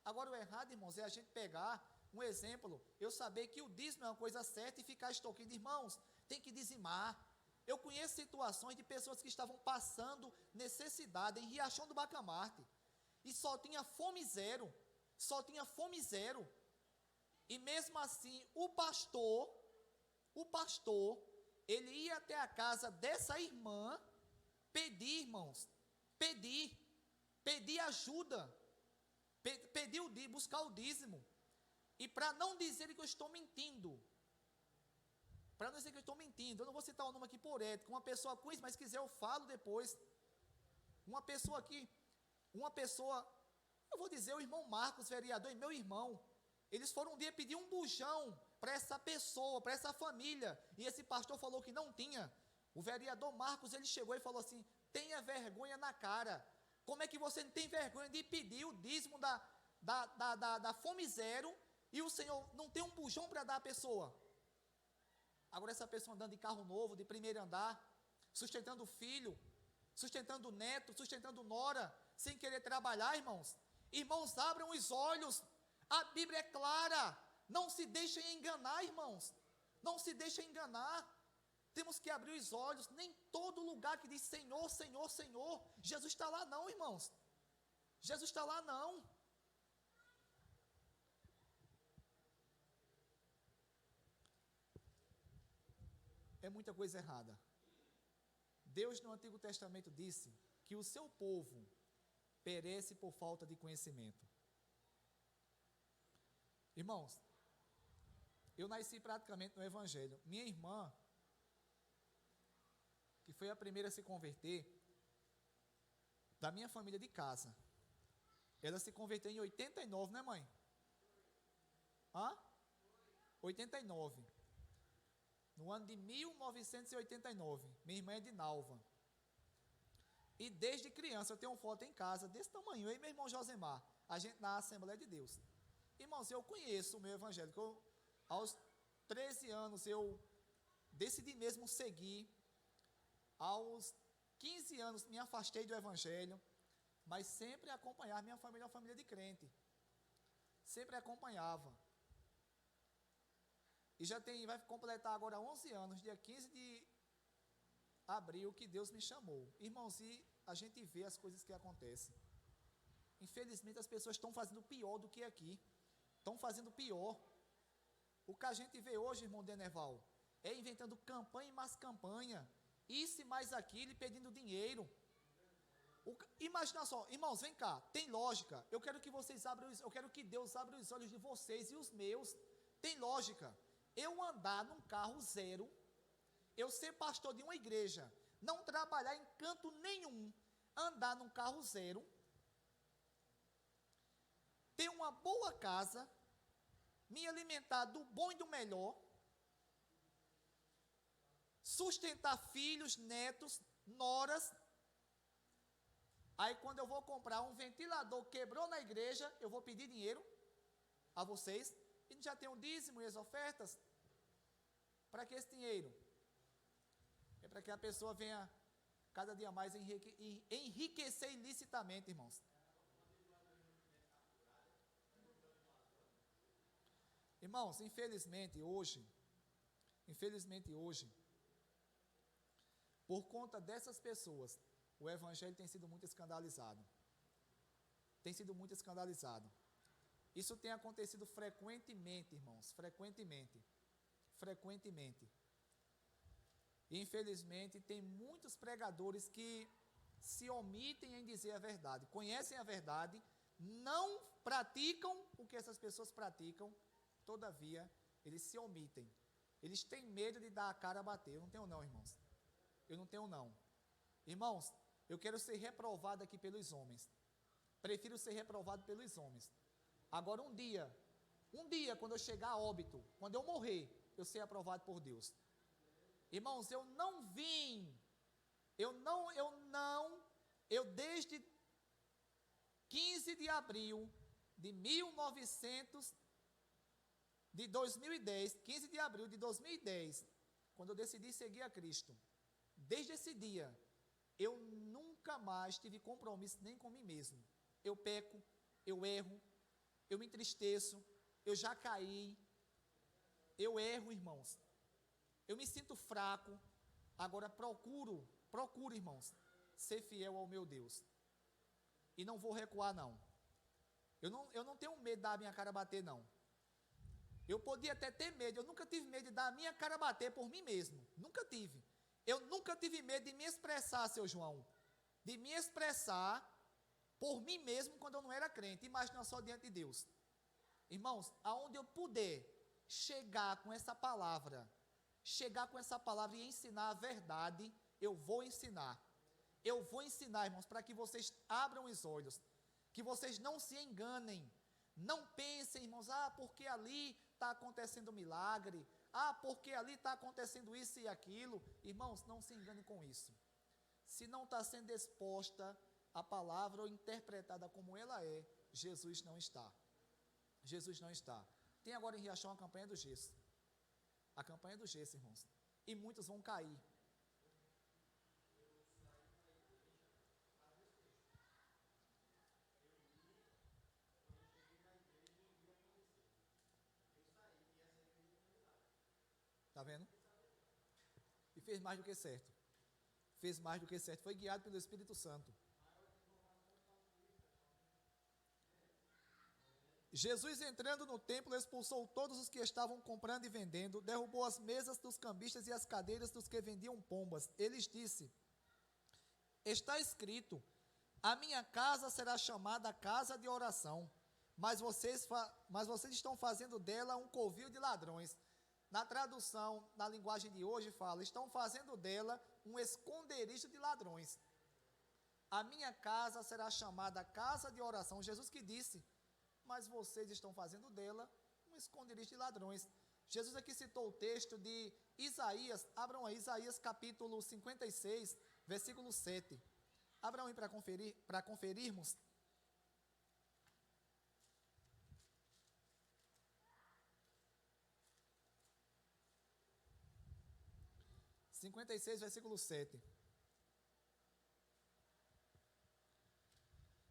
Speaker 1: Agora, o errado, irmãos, é a gente pegar um exemplo, eu saber que o dízimo é uma coisa certa e ficar extorquindo. Irmãos, tem que dizimar. Eu conheço situações de pessoas que estavam passando necessidade em Riachão do Bacamarte, e só tinha fome zero, e mesmo assim, o pastor, ele ia até a casa dessa irmã, pedir, irmãos, pedir ajuda, buscar o dízimo, e para não dizer que eu estou mentindo, eu não vou citar o nome aqui por ética, uma pessoa com isso, mas se quiser eu falo depois, eu vou dizer, o irmão Marcos, vereador, e meu irmão, eles foram um dia pedir um bujão para essa pessoa, para essa família, e esse pastor falou que não tinha. O vereador Marcos, ele chegou e falou assim: tenha vergonha na cara, como é que você não tem vergonha de pedir o dízimo da Fome Zero, e o Senhor não tem um bujão para dar à pessoa? Agora essa pessoa andando de carro novo, de primeiro andar, sustentando filho, sustentando neto, sustentando nora, sem querer trabalhar, irmãos. Irmãos, abram os olhos, a Bíblia é clara, não se deixem enganar, irmãos, não se deixem enganar, temos que abrir os olhos. Nem todo lugar que diz Senhor, Senhor, Senhor, Jesus está lá não, irmãos, Jesus está lá não. É muita coisa errada. Deus no Antigo Testamento disse que o seu povo perece por falta de conhecimento. Irmãos, eu nasci praticamente no Evangelho. Minha irmã, que foi a primeira a se converter, da minha família de casa, ela se converteu em 89, né, mãe? 89. No ano de 1989, minha irmã é de Nalva. E desde criança eu tenho uma foto em casa desse tamanho, eu e meu irmão Josemar, a gente na Assembleia de Deus. Irmãos, eu conheço o meu evangelho, aos 13 anos eu decidi mesmo seguir, aos 15 anos me afastei do evangelho, mas sempre acompanhava minha família, uma família de crente, sempre acompanhava. E vai completar agora 11 anos, dia 15 de abril, que Deus me chamou. Irmãos, e a gente vê as coisas que acontecem. Infelizmente, as pessoas estão fazendo pior do que aqui. Estão fazendo pior. O que a gente vê hoje, irmão Deneval, é inventando campanha e mais campanha. Isso e mais aquilo, e pedindo dinheiro. Imagina só, irmãos, vem cá, tem lógica. Eu quero que Deus abra os olhos de vocês e os meus. Tem lógica. Eu andar num carro zero, eu ser pastor de uma igreja, não trabalhar em canto nenhum, andar num carro zero, ter uma boa casa, me alimentar do bom e do melhor, sustentar filhos, netos, noras. Aí quando eu vou comprar um ventilador, quebrou na igreja, eu vou pedir dinheiro a vocês. E já tem um dízimo e as ofertas. Para que esse dinheiro? É para que a pessoa venha cada dia mais enriquecer ilicitamente, irmãos. Irmãos, infelizmente hoje, por conta dessas pessoas, o evangelho tem sido muito escandalizado. Isso tem acontecido frequentemente, irmãos, frequentemente. E infelizmente tem muitos pregadores que se omitem em dizer a verdade, conhecem a verdade, não praticam o que essas pessoas praticam, todavia eles se omitem, eles têm medo de dar a cara a bater. Eu não tenho não, irmãos, irmãos, eu quero ser reprovado aqui pelos homens, prefiro ser reprovado pelos homens. Agora um dia, quando eu chegar a óbito, quando eu morrer, eu ser aprovado por Deus. Irmãos, desde 15 de abril de 2010, 15 de abril de 2010, quando eu decidi seguir a Cristo, desde esse dia, eu nunca mais tive compromisso nem com mim mesmo. Eu peco, eu erro, eu me entristeço, eu já caí, eu erro, irmãos, eu me sinto fraco. Agora procuro, irmãos, ser fiel ao meu Deus, e não vou recuar não. Eu não tenho medo da minha cara bater não. Eu podia até ter medo, eu nunca tive medo de dar a minha cara a bater por mim mesmo. Nunca tive. Eu nunca tive medo de me expressar, seu João. De me expressar por mim mesmo quando eu não era crente. Imagina só diante de Deus. Irmãos, aonde eu puder chegar com essa palavra e ensinar a verdade, eu vou ensinar. Eu vou ensinar, irmãos, para que vocês abram os olhos, que vocês não se enganem. Não pensem, irmãos, porque ali está acontecendo milagre, porque ali está acontecendo isso e aquilo. Irmãos, não se enganem com isso. Se não está sendo exposta a palavra ou interpretada como ela é, Jesus não está. Jesus não está. Tem agora em Riachão a campanha do gesso. A campanha do gesso, irmãos. E muitos vão cair. Está vendo? E fez mais do que certo. Fez mais do que certo. Foi guiado pelo Espírito Santo. Jesus, entrando no templo, expulsou todos os que estavam comprando e vendendo, derrubou as mesas dos cambistas e as cadeiras dos que vendiam pombas. Eles disse: está escrito, a minha casa será chamada casa de oração, mas vocês estão fazendo dela um covil de ladrões. Na tradução, na linguagem de hoje, fala, estão fazendo dela um esconderijo de ladrões. A minha casa será chamada casa de oração. Jesus que disse, mas vocês estão fazendo dela um esconderijo de ladrões. Jesus aqui citou o texto de Isaías, abram aí, Isaías capítulo 56, versículo 7. Abram aí para conferirmos. 56, versículo 7.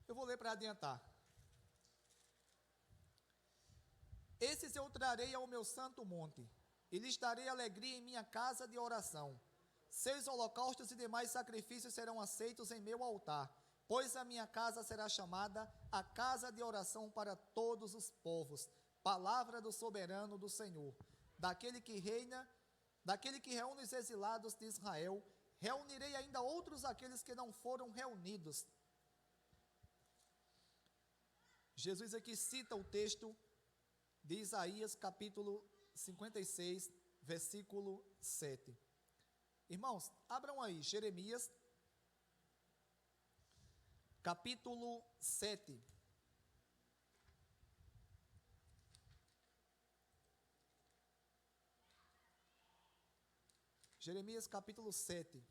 Speaker 1: Eu vou ler para adiantar. Esses eu trarei ao meu santo monte, e lhes darei alegria em minha casa de oração. Seus holocaustos e demais sacrifícios serão aceitos em meu altar, pois a minha casa será chamada a casa de oração para todos os povos. Palavra do soberano do Senhor, daquele que reina, daquele que reúne os exilados de Israel. Reunirei ainda outros aqueles que não foram reunidos. Jesus aqui cita o texto de Isaías capítulo 56, versículo 7. Irmãos, abram aí, Jeremias, capítulo 7. Jeremias, capítulo 7.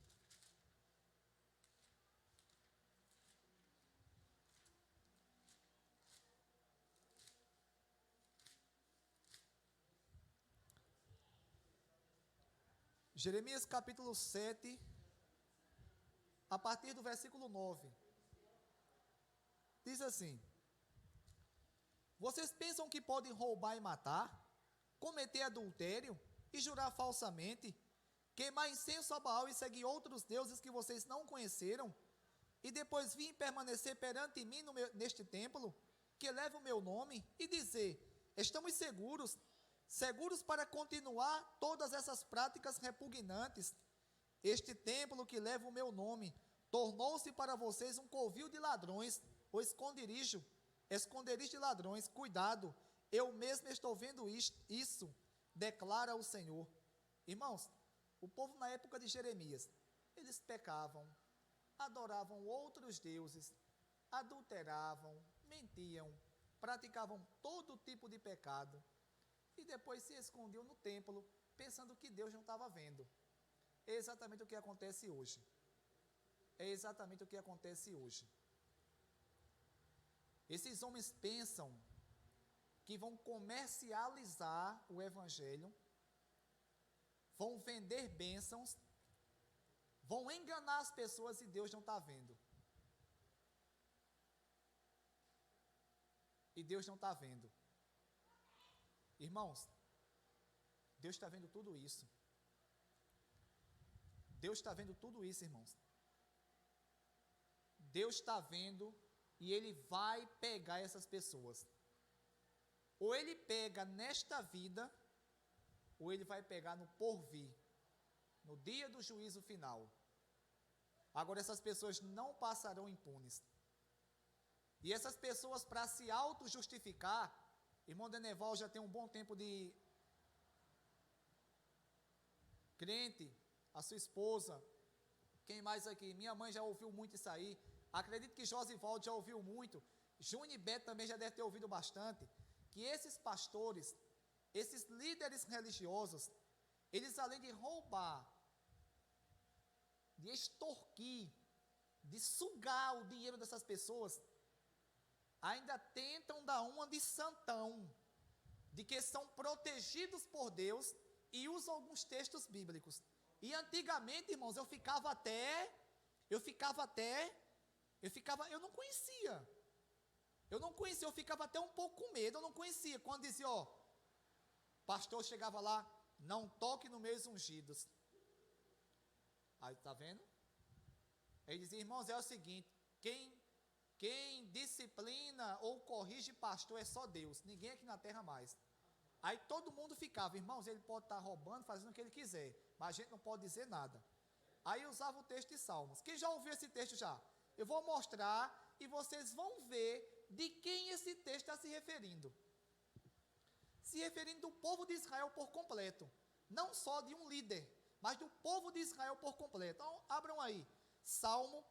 Speaker 1: Jeremias capítulo 7, a partir do versículo 9, diz assim: vocês pensam que podem roubar e matar, cometer adultério e jurar falsamente, queimar incenso a Baal e seguir outros deuses que vocês não conheceram, e depois vir permanecer perante mim neste templo, que leva o meu nome, e dizer, estamos seguros para continuar todas essas práticas repugnantes. Este templo que leva o meu nome, tornou-se para vocês um covil de ladrões, ou esconderijo de ladrões. Cuidado, eu mesmo estou vendo isso, declara o Senhor. Irmãos, o povo na época de Jeremias, eles pecavam, adoravam outros deuses, adulteravam, mentiam, praticavam todo tipo de pecado, e depois se escondiam no templo, pensando que Deus não estava vendo. É exatamente o que acontece hoje. É exatamente o que acontece hoje. Esses homens pensam que vão comercializar o evangelho, vão vender bênçãos, vão enganar as pessoas e Deus não está vendo. E Deus não está vendo. Irmãos, Deus está vendo tudo isso. Deus está vendo tudo isso, irmãos. Deus está vendo e Ele vai pegar essas pessoas. Ou ele pega nesta vida, ou ele vai pegar no porvir, no dia do juízo final. Agora, essas pessoas não passarão impunes. E essas pessoas, para se auto-justificar, irmão Deneval já tem um bom tempo de crente, a sua esposa, quem mais aqui? Minha mãe já ouviu muito isso aí. Acredito que Josivaldo já ouviu muito. Junibeto também já deve ter ouvido bastante. Que esses pastores, esses líderes religiosos, eles além de roubar, de extorquir, de sugar o dinheiro dessas pessoas, ainda tentam dar uma de santão, de que são protegidos por Deus e usam alguns textos bíblicos. E antigamente, irmãos, eu não conhecia, eu ficava até um pouco com medo, eu não conhecia, quando dizia, pastor chegava lá, não toque nos meus ungidos. Aí, tá vendo? Ele dizia, irmãos, é o seguinte, quem disciplina ou corrige pastor é só Deus, ninguém aqui na terra mais. Aí todo mundo ficava, irmãos, ele pode estar roubando, fazendo o que ele quiser, mas a gente não pode dizer nada. Aí usava o texto de Salmos. Quem já ouviu esse texto já? Eu vou mostrar e vocês vão ver de quem esse texto está se referindo. Se referindo do povo de Israel por completo. Não só de um líder, mas do povo de Israel por completo. Então, abram aí. Salmo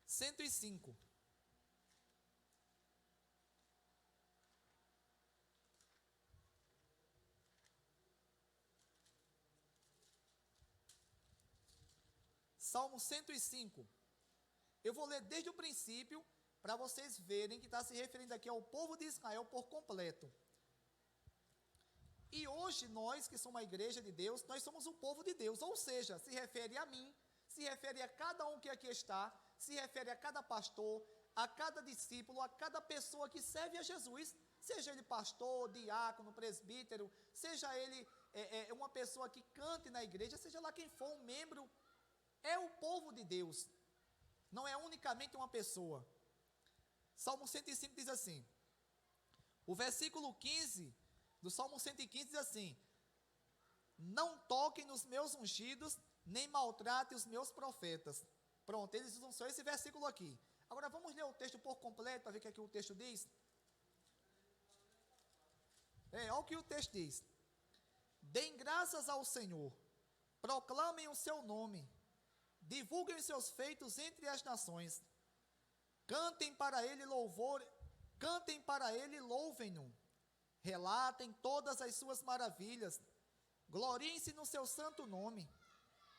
Speaker 1: 105. Salmo 105. Eu vou ler desde o princípio, para vocês verem que está se referindo aqui ao povo de Israel por completo. E hoje nós, que somos a igreja de Deus, nós somos o povo de Deus, ou seja, se refere a mim, se refere a cada um que aqui está, se refere a cada pastor, a cada discípulo, a cada pessoa que serve a Jesus, seja ele pastor, diácono, presbítero, seja ele uma pessoa que cante na igreja, seja lá quem for, um membro, é o povo de Deus, não é unicamente uma pessoa. Salmo 105 diz assim, o versículo 15 do Salmo 115 diz assim, não toquem nos meus ungidos, nem maltratem os meus profetas. Pronto, eles usam só esse versículo aqui. Agora vamos ler o texto por completo, para ver o que aqui o texto diz. Olha o que o texto diz. Deem graças ao Senhor, proclamem o seu nome, divulguem os seus feitos entre as nações, cantem para ele louvor, cantem para ele, louvem-no, relatem todas as suas maravilhas, gloriem-se no seu santo nome,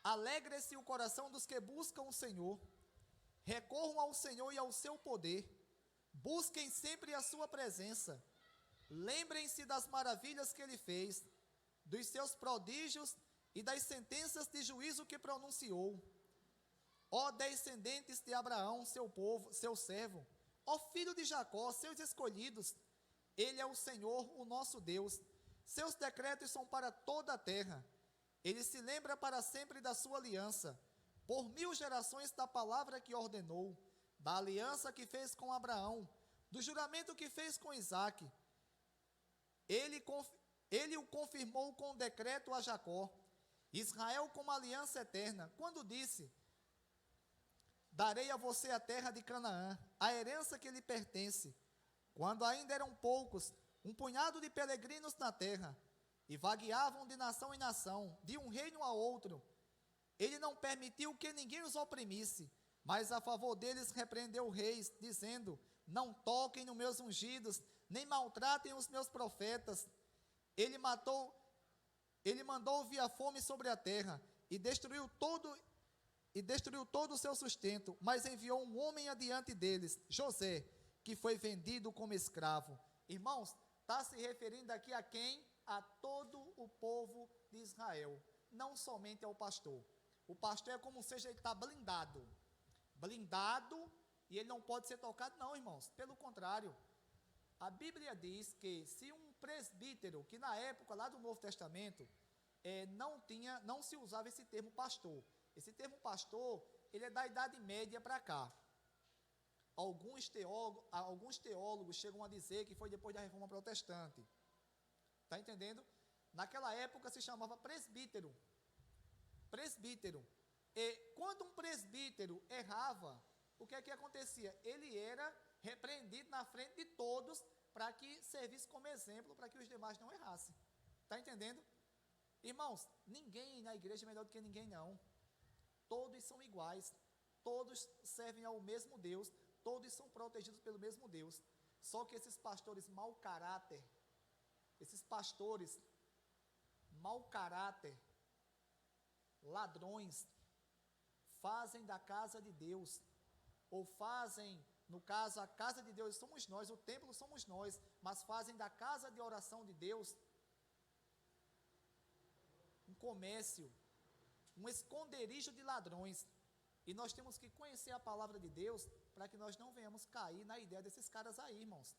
Speaker 1: alegre-se o coração dos que buscam o Senhor, recorram ao Senhor e ao seu poder, busquem sempre a sua presença, lembrem-se das maravilhas que ele fez, dos seus prodígios e das sentenças de juízo que pronunciou. Ó descendentes de Abraão, seu povo, seu servo, ó filho de Jacó, seus escolhidos, ele é o Senhor, o nosso Deus, seus decretos são para toda a terra, ele se lembra para sempre da sua aliança, por 1000 gerações da palavra que ordenou, da aliança que fez com Abraão, do juramento que fez com Isaque, ele o confirmou com decreto a Jacó, Israel como aliança eterna, quando disse, darei a você a terra de Canaã, a herança que lhe pertence, quando ainda eram poucos, um punhado de peregrinos na terra, e vagueavam de nação em nação, de um reino a outro, ele não permitiu que ninguém os oprimisse, mas a favor deles repreendeu reis, dizendo, não toquem nos meus ungidos, nem maltratem os meus profetas, ele mandou vir a fome sobre a terra, e destruiu todo o seu sustento, mas enviou um homem adiante deles, José, que foi vendido como escravo. Irmãos, está se referindo aqui a quem? A todo o povo de Israel, não somente ao pastor. O pastor é como seja, ele está blindado, e ele não pode ser tocado não, irmãos, pelo contrário. A Bíblia diz que se um presbítero, que na época lá do Novo Testamento, não se usava esse termo pastor. Esse termo pastor, ele é da Idade Média para cá. alguns teólogos chegam a dizer que foi depois da Reforma Protestante. Está entendendo? Naquela época se chamava presbítero. Presbítero. E quando um presbítero errava, o que é que acontecia? Ele era repreendido na frente de todos para que servisse como exemplo para que os demais não errassem. Está entendendo? Irmãos, ninguém na igreja é melhor do que ninguém, não. Todos são iguais. Todos servem ao mesmo Deus. Todos são protegidos pelo mesmo Deus. Só que esses pastores mau caráter, ladrões, fazem da casa de Deus, ou fazem, no caso, a casa de Deus somos nós, o templo somos nós, mas fazem da casa de oração de Deus um comércio, um esconderijo de ladrões. E nós temos que conhecer a palavra de Deus para que nós não venhamos cair na ideia desses caras aí, irmãos.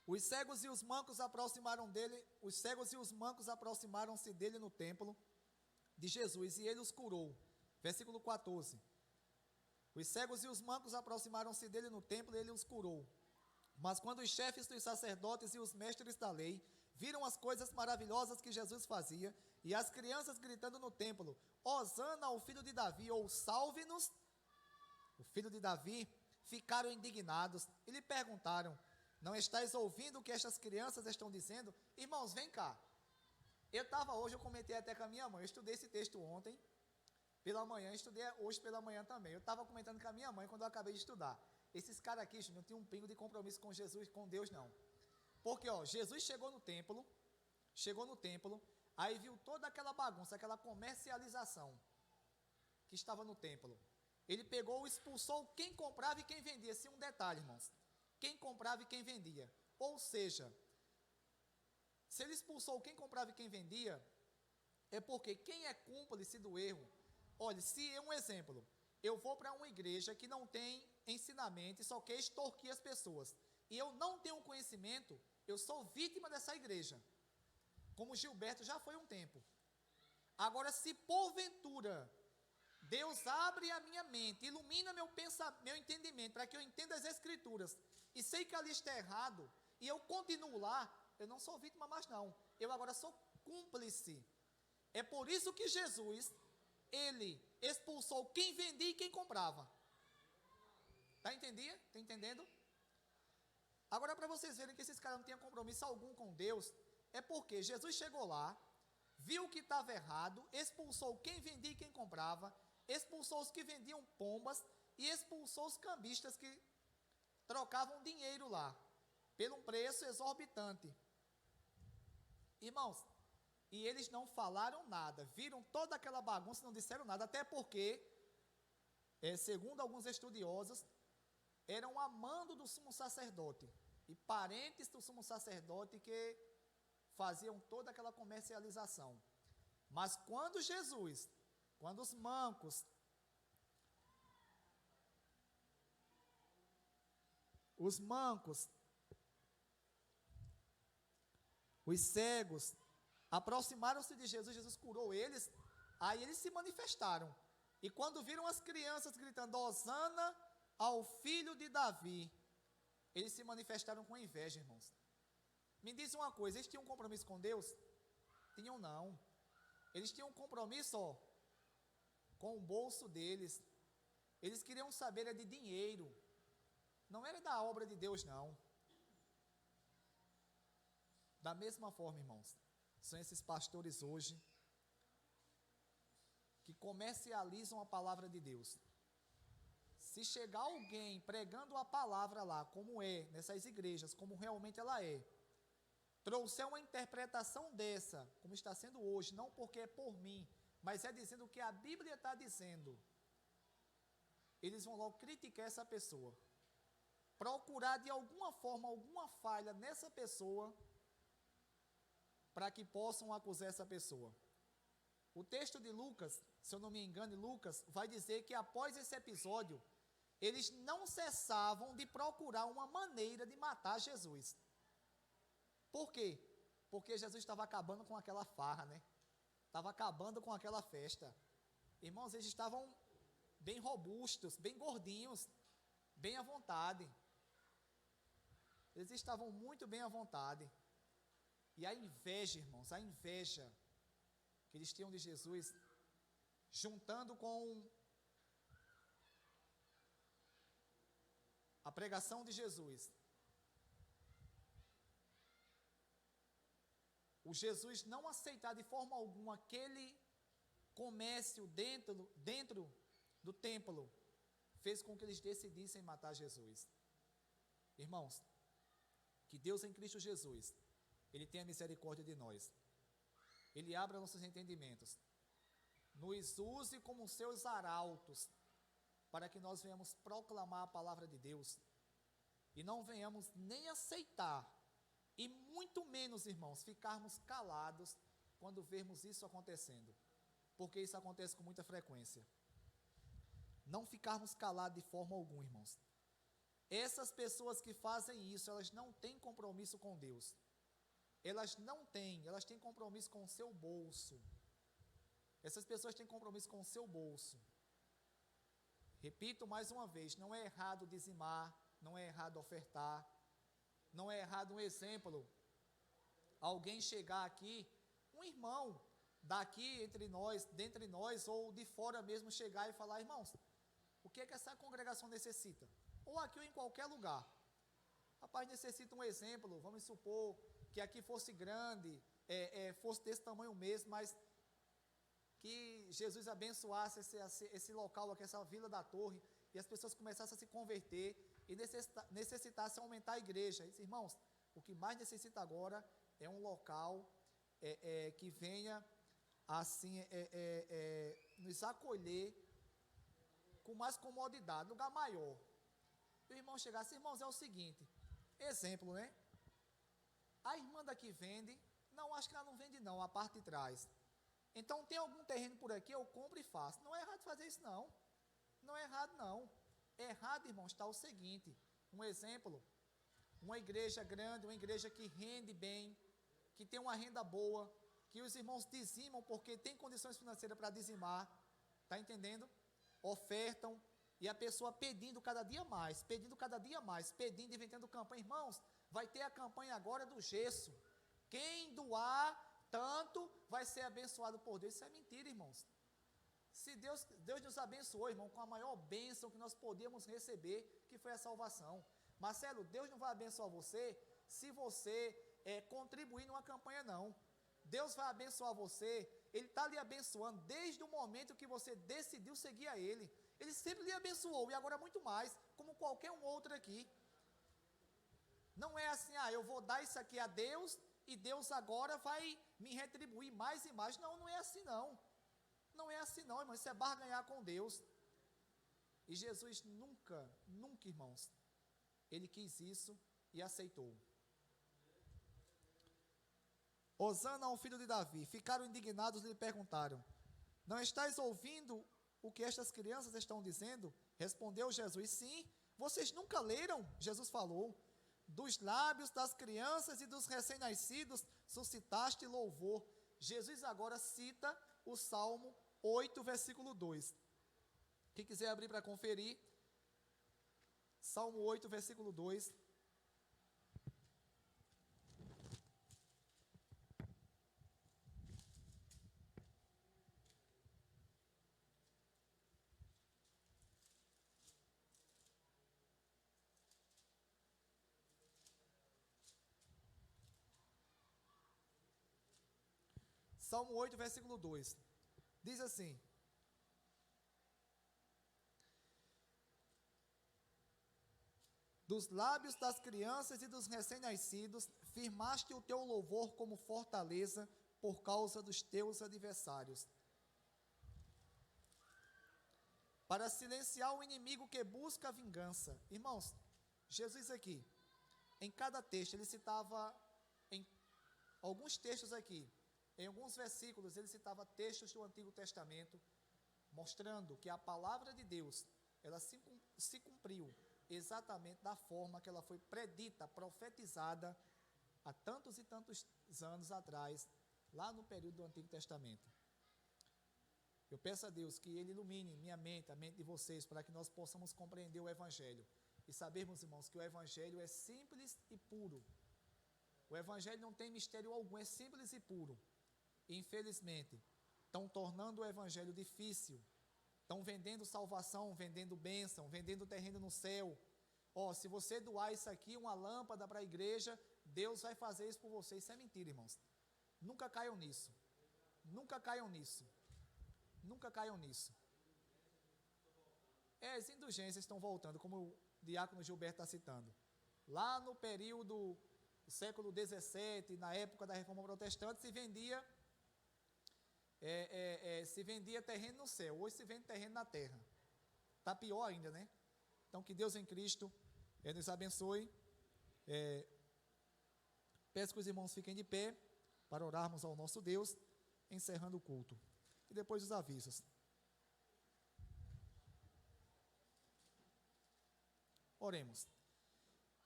Speaker 1: Os cegos e os mancos aproximaram-se dele no templo de Jesus, e ele os curou. Versículo 14. Os cegos e os mancos aproximaram-se dele no templo, e ele os curou. Mas quando os chefes dos sacerdotes e os mestres da lei viram as coisas maravilhosas que Jesus fazia, e as crianças gritando no templo, Hosana ao filho de Davi, ou salve-nos, o filho de Davi, ficaram indignados e lhe perguntaram, não estáis ouvindo o que estas crianças estão dizendo? Irmãos, vem cá. Eu comentei até com a minha mãe, eu estudei esse texto ontem, pela manhã, estudei hoje pela manhã também. Eu estava comentando com a minha mãe quando eu acabei de estudar. Esses caras aqui, gente, não tinham um pingo de compromisso com Jesus, com Deus, não. Porque, Jesus chegou no templo, aí viu toda aquela bagunça, aquela comercialização que estava no templo. Ele pegou, expulsou quem comprava e quem vendia. Esse é um detalhe, irmãos. Quem comprava e quem vendia. Ou seja, se ele expulsou quem comprava e quem vendia, é porque quem é cúmplice do erro, olha, se é um exemplo, eu vou para uma igreja que não tem ensinamento e só quer extorquir as pessoas, e eu não tenho conhecimento, eu sou vítima dessa igreja, como Gilberto já foi um tempo. Agora, se porventura Deus abre a minha mente, ilumina meu entendimento, para que eu entenda as Escrituras, e sei que ali está errado, e eu continuo lá, eu não sou vítima mais não, eu agora sou cúmplice. É por isso que Jesus, ele expulsou quem vendia e quem comprava. Está entendendo? Agora, para vocês verem que esses caras não tinham compromisso algum com Deus, é porque Jesus chegou lá, viu que estava errado, expulsou quem vendia e quem comprava, expulsou os que vendiam pombas e expulsou os cambistas que trocavam dinheiro lá, pelo um preço exorbitante. Irmãos, e eles não falaram nada, viram toda aquela bagunça, não disseram nada, até porque, segundo alguns estudiosos, eram amando do sumo sacerdote, e parentes do sumo sacerdote que faziam toda aquela comercialização. Mas quando os mancos, os cegos, aproximaram-se de Jesus, Jesus curou eles, aí eles se manifestaram. E quando viram as crianças gritando, Hosana ao filho de Davi, eles se manifestaram com inveja, irmãos. Me diz uma coisa, eles tinham um compromisso com Deus? Tinham não. Eles tinham um compromisso, com o bolso deles. Eles queriam saber de dinheiro. Não era da obra de Deus, não. Da mesma forma, irmãos, são esses pastores hoje que comercializam a palavra de Deus. Se chegar alguém pregando a palavra lá, como é, nessas igrejas, como realmente ela é, trouxer uma interpretação dessa, como está sendo hoje, não porque é por mim, mas é dizendo o que a Bíblia está dizendo, eles vão logo criticar essa pessoa, procurar de alguma forma, alguma falha nessa pessoa, para que possam acusar essa pessoa. O texto de Lucas, se eu não me engano, Lucas vai dizer que após esse episódio, eles não cessavam de procurar uma maneira de matar Jesus. Por quê? Porque Jesus estava acabando com aquela farra, né? Estava acabando com aquela festa. Irmãos, eles estavam bem robustos, bem gordinhos, bem à vontade. Eles estavam muito bem à vontade. E a inveja, irmãos, a inveja que eles tinham de Jesus, juntando com a pregação de Jesus, o Jesus não aceitar de forma alguma aquele comércio dentro do templo, fez com que eles decidissem matar Jesus. Irmãos, que Deus em Cristo Jesus, Ele tenha misericórdia de nós, Ele abra nossos entendimentos, nos use como seus arautos, para que nós venhamos proclamar a palavra de Deus, e não venhamos nem aceitar, e muito menos, irmãos, ficarmos calados, quando vermos isso acontecendo, porque isso acontece com muita frequência. Não ficarmos calados de forma alguma, irmãos. Essas pessoas que fazem isso, elas não têm compromisso com Deus, elas têm compromisso com o seu bolso. Essas pessoas têm compromisso com o seu bolso. Repito mais uma vez, não é errado dizimar, não é errado ofertar, não é errado um exemplo, alguém chegar aqui, um irmão daqui dentre nós, ou de fora mesmo, chegar e falar: irmãos, o que é que essa congregação necessita? Ou aqui ou em qualquer lugar. Rapaz, necessita um exemplo, vamos supor que aqui fosse grande, fosse desse tamanho mesmo, mas que Jesus abençoasse esse local aqui, essa Vila da Torre, e as pessoas começassem a se converter, e necessitassem aumentar a igreja. E, irmãos, o que mais necessita agora é um local que venha assim, nos acolher com mais comodidade, lugar maior. E o irmão chegasse: irmãos, é o seguinte, exemplo, né? A irmã daqui vende, não, acho que ela não vende não, a parte de trás. Então tem algum terreno por aqui, eu compro e faço. Não é errado fazer isso não, não é errado não. Errado, irmãos, está o seguinte, um exemplo, uma igreja grande, uma igreja que rende bem, que tem uma renda boa, que os irmãos dizimam porque tem condições financeiras para dizimar, está entendendo? Ofertam, e a pessoa pedindo cada dia mais, pedindo e vendendo campanha. Irmãos, vai ter a campanha agora do gesso, quem doar tanto vai ser abençoado por Deus. Isso é mentira, irmãos. Se Deus nos abençoou, irmão, com a maior bênção que nós podíamos receber, que foi a salvação. Marcelo, Deus não vai abençoar você se você contribuir numa campanha, não. Deus vai abençoar você, Ele está lhe abençoando desde o momento que você decidiu seguir a Ele. Ele sempre lhe abençoou, e agora muito mais, como qualquer um outro aqui. Não é assim: eu vou dar isso aqui a Deus, e Deus agora vai me retribuir mais e mais. Não, não é assim não. Não é assim não, irmãos, isso é barganhar com Deus. E Jesus nunca, irmãos, Ele quis isso e aceitou. Hosana ao filho de Davi. Ficaram indignados e lhe perguntaram: não estás ouvindo o que estas crianças estão dizendo? Respondeu Jesus: sim. Vocês nunca leram? Jesus falou: dos lábios das crianças e dos recém-nascidos suscitaste louvor. Jesus agora cita o Salmo 8, versículo 2. Quem quiser abrir para conferir, Salmo 8, versículo 2. Salmo 8, versículo 2. Diz assim: dos lábios das crianças e dos recém-nascidos, firmaste o teu louvor como fortaleza por causa dos teus adversários, para silenciar o inimigo que busca a vingança. Irmãos, Jesus aqui, em cada texto, ele citava, em alguns textos aqui, em alguns versículos, ele citava textos do Antigo Testamento, mostrando que a palavra de Deus ela se cumpriu exatamente da forma que ela foi predita, profetizada há tantos e tantos anos atrás, lá no período do Antigo Testamento. Eu peço a Deus que Ele ilumine minha mente, a mente de vocês, para que nós possamos compreender o Evangelho e sabermos, irmãos, que o Evangelho é simples e puro. O Evangelho não tem mistério algum, é simples e puro. E, infelizmente, estão tornando o Evangelho difícil, estão vendendo salvação, vendendo bênção, vendendo terreno no céu. Se você doar isso aqui, uma lâmpada para a igreja, Deus vai fazer isso por você. Isso é mentira, irmãos. Nunca caiam nisso. Nunca caiam nisso. Nunca caiam nisso. As indulgências estão voltando, como o diácono Gilberto está citando. Lá no período do século XVII, na época da Reforma Protestante, se vendia terreno no céu. Hoje se vende terreno na terra. Está pior ainda, né? Então, que Deus em Cristo nos abençoe. Peço que os irmãos fiquem de pé para orarmos ao nosso Deus, encerrando o culto. E depois os avisos. Oremos.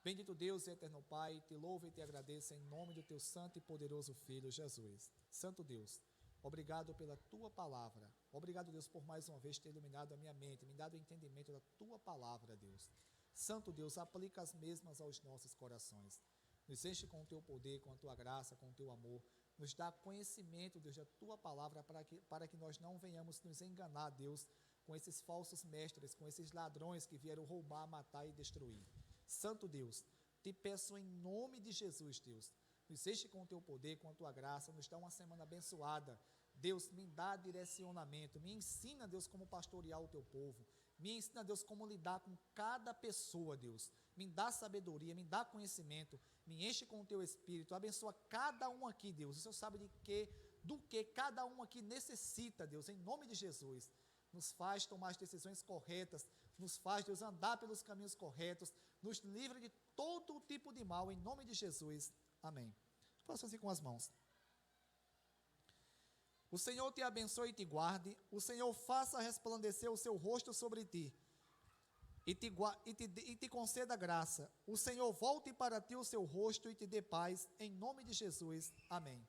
Speaker 1: Bendito Deus e eterno Pai, te louvo e te agradeço em nome do teu santo e poderoso Filho, Jesus. Santo Deus, obrigado pela tua palavra. Obrigado, Deus, por mais uma vez ter iluminado a minha mente, me dado o entendimento da tua palavra, Deus. Santo Deus, aplica as mesmas aos nossos corações. Nos enche com o teu poder, com a tua graça, com o teu amor. Nos dá conhecimento, Deus, da tua palavra, para que nós não venhamos nos enganar, Deus, com esses falsos mestres, com esses ladrões que vieram roubar, matar e destruir. Santo Deus, te peço em nome de Jesus, Deus, nos enche com o teu poder, com a tua graça, nos dá uma semana abençoada. Deus, me dá direcionamento, me ensina, Deus, como pastorear o teu povo, me ensina, Deus, como lidar com cada pessoa, Deus, me dá sabedoria, me dá conhecimento, me enche com o teu Espírito, abençoa cada um aqui, Deus, o Senhor sabe do que cada um aqui necessita, Deus, em nome de Jesus, nos faz tomar as decisões corretas, nos faz, Deus, andar pelos caminhos corretos, nos livra de todo tipo de mal, em nome de Jesus, amém. Faça assim com as mãos. O Senhor te abençoe e te guarde, o Senhor faça resplandecer o seu rosto sobre ti, e te conceda graça, o Senhor volte para ti o seu rosto e te dê paz, em nome de Jesus, amém.